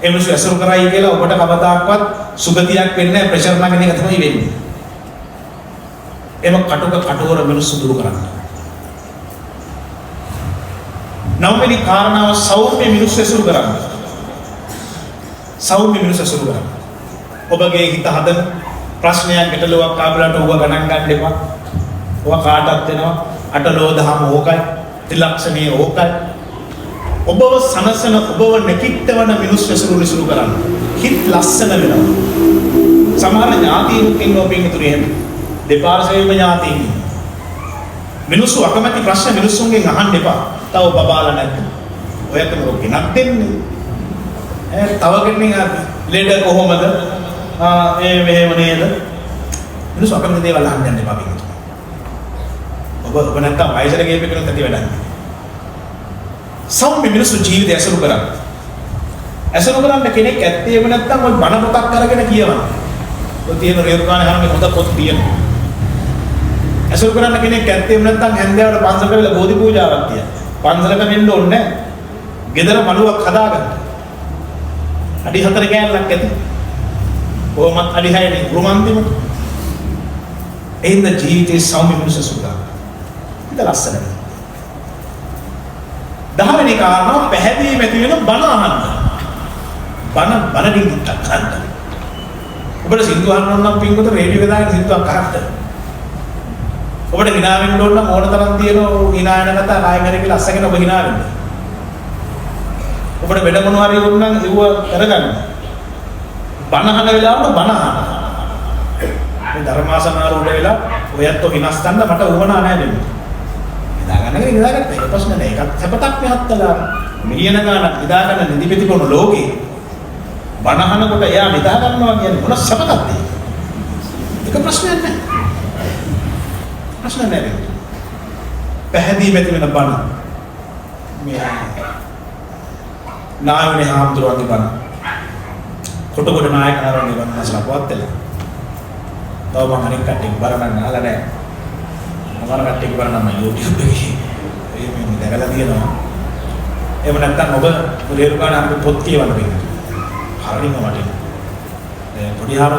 ඒ මිනිස්සු ඇසුරු කරයි කියලා ඔබට කවදාක්වත් සුගතියක් වෙන්නේ නැහැ ප්‍රෙෂර් නගන එක තමයි වෙන්නේ. එම කටෝර මිනිස්සු දුරු කරන්න. නවවෙනි කාරණාව සෞම්‍ය මිනිස්සු ඇසුරු කරන්න. සෞම්‍ය මිනිස්සු ඇසුරු කරන්න. ඔබගේ හිත හදන ප්‍රශ්නයක් ගැටලුවක් ආවලට ඔබ ගණන් ගන්න එපා. ඔබ කාටවත් වෙනවා අටලෝ දහම ඕකයි ත්‍රිලක්ෂණයේ ඕකයි. ඔබව සනසන ඔබව නැකිටවන මිනිස්සු ඇසුරු කරන්න. හිත ලස්සන වෙනවා. සමහර ඥාතීන් ඉන්නෝ පින්තුරු එහෙම දෙපාර්ශ්වයේම ඥාතීන් මිනිස්සු අකමැති ප්‍රශ්න මිනිස්සුන්ගෙන් අහන්න එපා. තව බබාලා නැද්ද? ඔයත් මොකක් ගෙනත් දෙන්නේ? තව කෙනෙක් ලෙඩ කොහොමද? මෙහෙම නේද? මිනිස්සු අකමැති දේවල් අහන්න යන්න එපා පින්තුරු. ඔබ නැත්තම් වයසට ගියපෙ කෙනෙක් ඇති වැඩක්. සෞම්‍ය මිනිස්සු ජීවිතය ඇසුරු කරන්න. ඇසුරු කරන්න කෙනෙක් ඇත්තේම නැත්තම් ඔය බණ පොතක් අරගෙන කියවන්න. ඔය තියෙන රේරුකාණේ හැම හොඳ පොත් තියෙනවා. ඇසුරු කරන්න කෙනෙක් ඇත්තේම නැත්තම් හැන්දෑවට පන්සලට වෙලා බෝධි පූජාවක් තියන්න. පන්සලට වෙන්න ඕනේ නැහැ. ගෙදර මළුවක් හදාගන්න. අඩි 4 කෑල්ලක් ඇති. කොහොමත් අඩි 6නේ උරුමන්තිමට. එහෙනම් ජීවිතේ සෞම්‍ය මිනිස්සු සුදා. ඉත ලස්සනයි. 10වෙනි කාරණාව පැහැදිලි ඇති වෙන බණ අහන්න. බණ දිගට අහන්න. ඔබට සින්දු අහන්න ඕන නම් පින්වත රේඩියෝ එක දාගෙන සින්දුවක් අහන්න. ඔබට hina වෙන්න ඕන නම් ඕන තරම් තියෙන hina යන කතා කායකරේ කියලා අස්සගෙන ඔබ hina වෙන්න. ඔබට වෙන මොනවා හරි වුණ නම් ඒව කරගන්න. බණ අහන වෙලාවට බණ අහන්න. මේ ධර්මාසනාර උඩ වෙලා ඔයත් හිනස් ගන්න මට උවමනා නැහැ දෙන්න. ඉදාගන්න ඉදාගත්ත ඒක ප්‍රශ්න නෑ. ඒකත් සපතක් මෙහත්තලා මිලියන ගාණක් ඉදාගන්න නිදිපෙති කොන ලෝකේ බණහනකොට එයා නිදා ගන්නවා කියන්නේ මොන සපතක්ද ඒක? ඒක ප්‍රශ්නයක් නෑ. ප්‍රශ්න නෑ. පැහැදිලි මෙති වෙන බණ මේ නායකනේ හාමුදුරුවන්ගේ බණ කොටකොට නායකනරන්නේ බණ අසලා පොත්තල. තව මම අනික් කට්ටිය බරන්න අහලා නෑ. මම කට්ටිය බලන්න මම YouTube එකේ මේ දැකලා තියෙනවා. එහෙම නැත්නම් ඔබ රේරුකාණ අර පොත් කියවන්න බෑ. හරිම වටිනවා. ඒ පොඩි හාර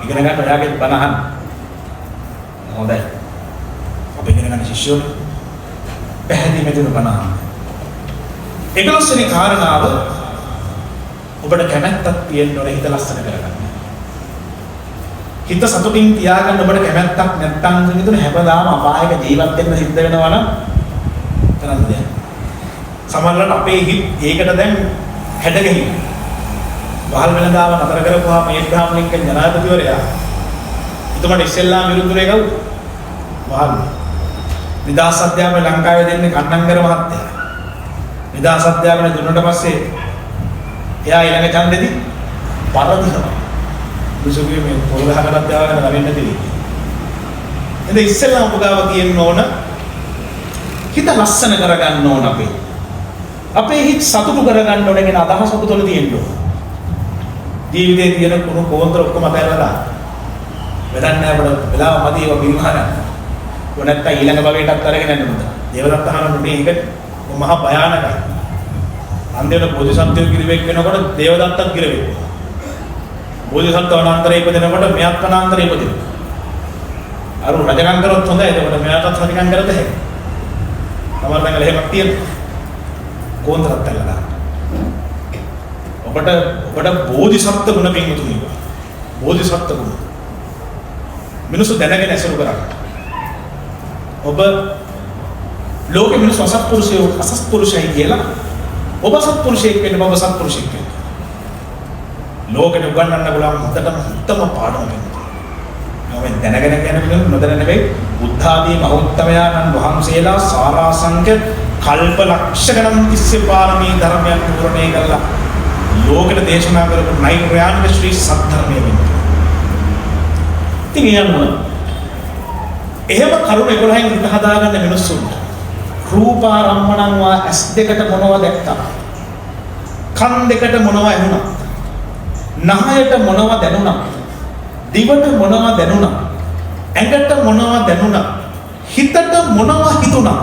ඉගෙන ගන්න ඔයාගේ බණ අහන්න. හොඳයි. ඔබ ඉගෙන ගන්න ශිෂ්‍යයෝ පැහැදිලි මෙතන බණ අහන්න. 11 වෙනි කාරණාව ඔබට කැමැත්තක් තියෙන්න ඕනේ හිත ලස්සන කරගන්න. හිත සතුටින් තියාගන්න ඔබට කැමැත්තක් නැත්නම් විතර හැමදාම අපායක ජීවත් වෙන්න සිද්ධ වෙනවා නම් කරන්න දෙයක්. සමහරවිට අපේ හිත ඒකට දැන් හැඩගැහිලා. වහල් වෙනදාම නතර කරපුවාම ඒබ්‍රහම් ලින්කන් ජනාධිපතිවරයා එතුමාට ඉස්සෙල්ලාම විරුද්ධුනේ කවුද? වහල්. නිදහස් අධ්‍යාපනය ලංකාවේ දෙන්නේ කන්නංගර මහත්තයා. නිදහස් අධ්‍යාපනය දුන්නට පස්සේ එයා ඊළඟ ඡන්දෙදී පරදිනවා. දුසුගේ මේ පොළහකට දාගෙන ගමින් නැතිලි. එතන ඉස්සෙල්ලාම පුදාව තියෙන්න ඕන හිත ලස්සන කරගන්න ඕන අපේ. අපේ හිත සතුටු කරගන්න ඕන කියන අදහස ඔබ තුළ තියෙන්න ඕන. ජීවිතේ තියෙන කුණු කොන්දර ඔක්කොම අතහැරලා දාන්න. වැඩක් නැහැ අපිට වෙලාව මදි ඒවා බිල්හන. නැත්තම් ඊළඟ භවයටත් අරගෙන යන්න ඕන. දේවදත්ත අහන මේ එක මහා භයානකයි. අන්තිමට බෝධිසත්වයෙක් කිරිවෙක් වෙනකොට දේවදත්තත් කිරිවෙක්. බෝධිසත්ව වනාන්තරේ ඉපදෙනකොට මෙයත් වනාන්තරේ ඉපදෙනවා. අර රජකම් කරොත් හොඳයි. එතකොට මෙයාටත් රජකම් කරද හැකියි. තමයි දැන් එහෙමක් තියෙනවා. කොන්දරත් ඇල්ලලා දාන්න. ඔබට බෝධිසත්ව ගුණ පින්තුනි. බෝධිසත්ව ගුණ. මිනිස්සු දැනගෙන ඇසුරු කරා. ඔබ ලෝකෙ මිනිස්සු අසත්පුරුෂයයි කියලා ඔබ සත්පුරුෂයෙක් වෙන්න ඔබ සත්පුරුෂයෙක් වෙන්න. ලෝකෙට උගන්වන්න පුළුවන් හොඳටම උත්තම පාඩම වෙන්න. මම දැනගෙන කියන නොදැන නෙවෙයි බුද්ධ ආදී මහෞත්තමයන්න් වහන්සේලා සාරාංශක කල්ප ලක්ෂ ගණන් තිස්සේ පාරමී ධර්මයන් පුරණය කළා. ලෝකෙට දේශනා කරපු නෛර්යානික ශ්‍රී සත්‍යධර්මයේ වෙන්න. ඉතින් එහෙම කරුණ 11න් හිත හදාගන්න මිනිස්සුන්ට රූපාරම්මණං වා ඇස් දෙකට මොනව දැක්කා? කන් දෙකට මොනව ඇහුණා? නහයට මොනව දැනුණා? දිවට මොනව දැනුණා? ඇඟට මොනව දැනුණා? හිතට මොනව හිතුණා?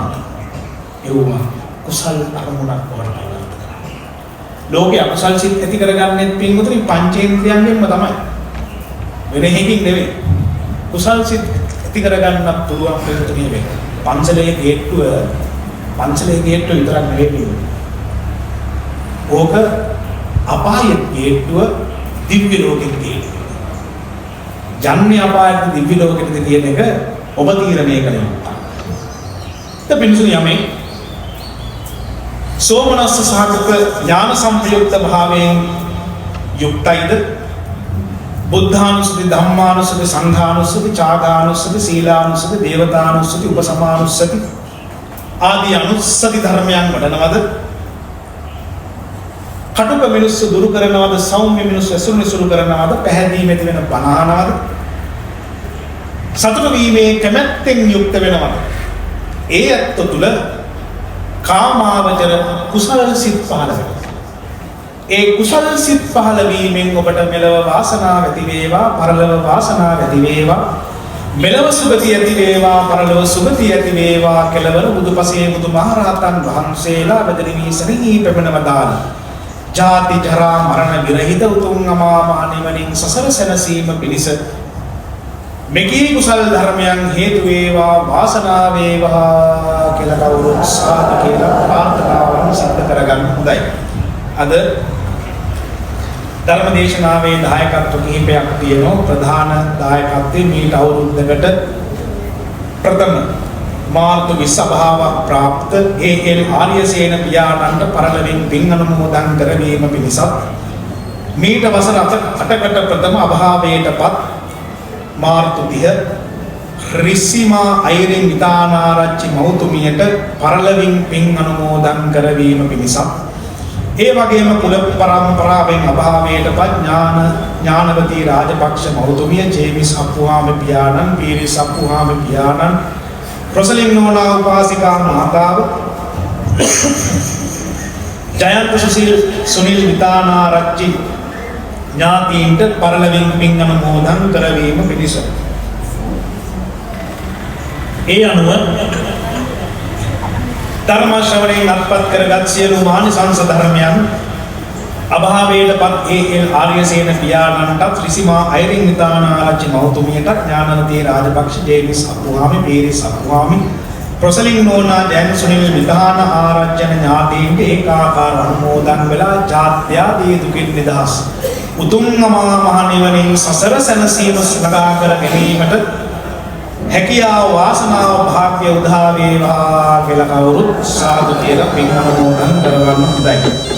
ඒවා කුසල් අරමුණක් වඩ ලෝකේ අකුසල් සිත් ඇති කරගන්නෙත් පින්වතුනි පංචේන්ද්‍රයන්ගෙන්ම තමයි. වෙන එකකින් නෙවෙයි. කුසල් සිත් ඇති කරගන්නත් පුළුවන් පින්වතුනි මේ පංචලයේ ගේට්ටුව විතරක් නෙවෙයි. ඕක අපායේ ගේට්ටුව දිව්‍ය ලෝකෙට ගේට්ටුව. ජන්‍ය අපායට දිව්‍ය ලෝකෙට තියෙන එක ඔබ තීරණය කළ යුතුයි. පින්වතුනි යමේ සෝමනස්ස සහගත ඥාන සම්ප්‍රයුක්ත භාවයෙන් යුක්තයිද බුද්ධානුස්සති ධම්මානුස්සති සංඝානුස්සති චාගානුස්සති සීලානුස්සති දේවතානුස්සති උපසමානුස්සති ආදී අනුස්සති ධර්මයන් වඩනවද කටුක මිනිස්සු දුරු කරනවද සෞම්‍ය මිනිස්සු ඇසුරු කරනවද පැහැදීම ඇති වෙන බණහනවද සතුට වීමේ කැමැත්තෙන් යුක්ත වෙනවද ඒ අත්තු තුල කාමාවචර කුසල සිත් පහළ වෙනවා. ඒ කුසල සිත් පහළ වීමෙන් ඔබට මෙලව වාසනාව ඇති වේවා, පරලොව වාසනාව ඇති වේවා. මෙලව සුගතිය ඇති වේවා, පරලොව සුගතිය ඇති වේවා. කෙලවර බුදුපසේ බුදුමහරහතන් වහන්සේලා බෙදෙවි සරණී පෙමනවදාන. ජාති ජරා මරණ විරහිත උතුම් අමා මහ නිවනින් සසර සැනසීම පිණිස මෙකී කුසල ධර්මයන් හේතු වේවා වාසනාව වේවා කියලා කවුරුත් සාදු කියලා ප්‍රාර්ථනාවන් සිද්ධ කරගන්න හොඳයි. අද ධර්ම දේශනාවේ දායකත්ව කිහිපයක් තියෙනවා. ප්‍රධාන දායකත්වයේ මීට අවුරුද්දකට ප්‍රථම මාර්තු 20 භාව ප්‍රාප්ත ඒ.එල්. ආර්යසේන පියාණන්ට පරලොවින් පින් අනුමෝදන් කරවීම පිණිසත් මීට වසර 8කට ප්‍රථම අභාවයටපත් මාර්තු 30 රිසිමා අයිරින් විතානාරච්චි මෞතුමියට පරලොවින් පින් අනුමෝදන් කරවීම පිණිසත් ඒ වගේම කුල පරම්පරාවෙන් අභාවයටපත් ඥානවතී රාජපක්ෂ මෞතුමිය ජේමිස් අප්පුහාමි පියාණන් පීරිස් අප්පුහාමි පියාණන් රොසලින් නෝනා උපාසිකා මාතාව ජයන්ත සුනිල් විතානාරච්චි ඥාතීන්ට පරලොවින් පින් අනුමෝදන් කරවීම පිණිස ඒ අනුව ධර්ම ශ්‍රවණයෙන් අත්පත් කරගත් සියලු මානසංස ධර්මයන් අභාවයටපත් ඒ.එල්. ආර්යසේන පියාණන්ටත් රිසිමා අයිරින් විතානාරච්චි මෞතුමියටත් ඥානවතී රාජපක්ෂ ජේමිස් අප්පුහාමි පීරිස් අප්පුහාමි ප්‍රොසලින් නෝනා ජයන් සුනිල් විධාන ආරජ්‍යන ඥාතීන්ට ඒකාකාර අනුමෝදන් වෙලා ජාත්‍යාදී දුකින් නිදහස් උතුම් අමා මහ නිවනින් සසර සැනසීම සඳහා කර ගැනීමට හැකියාව වාසනාව භාග්‍ය උදා වේවා කියලා කවුරුත් සාදු කියලා පින් අනුමෝදන් කරවන්න හොඳයි.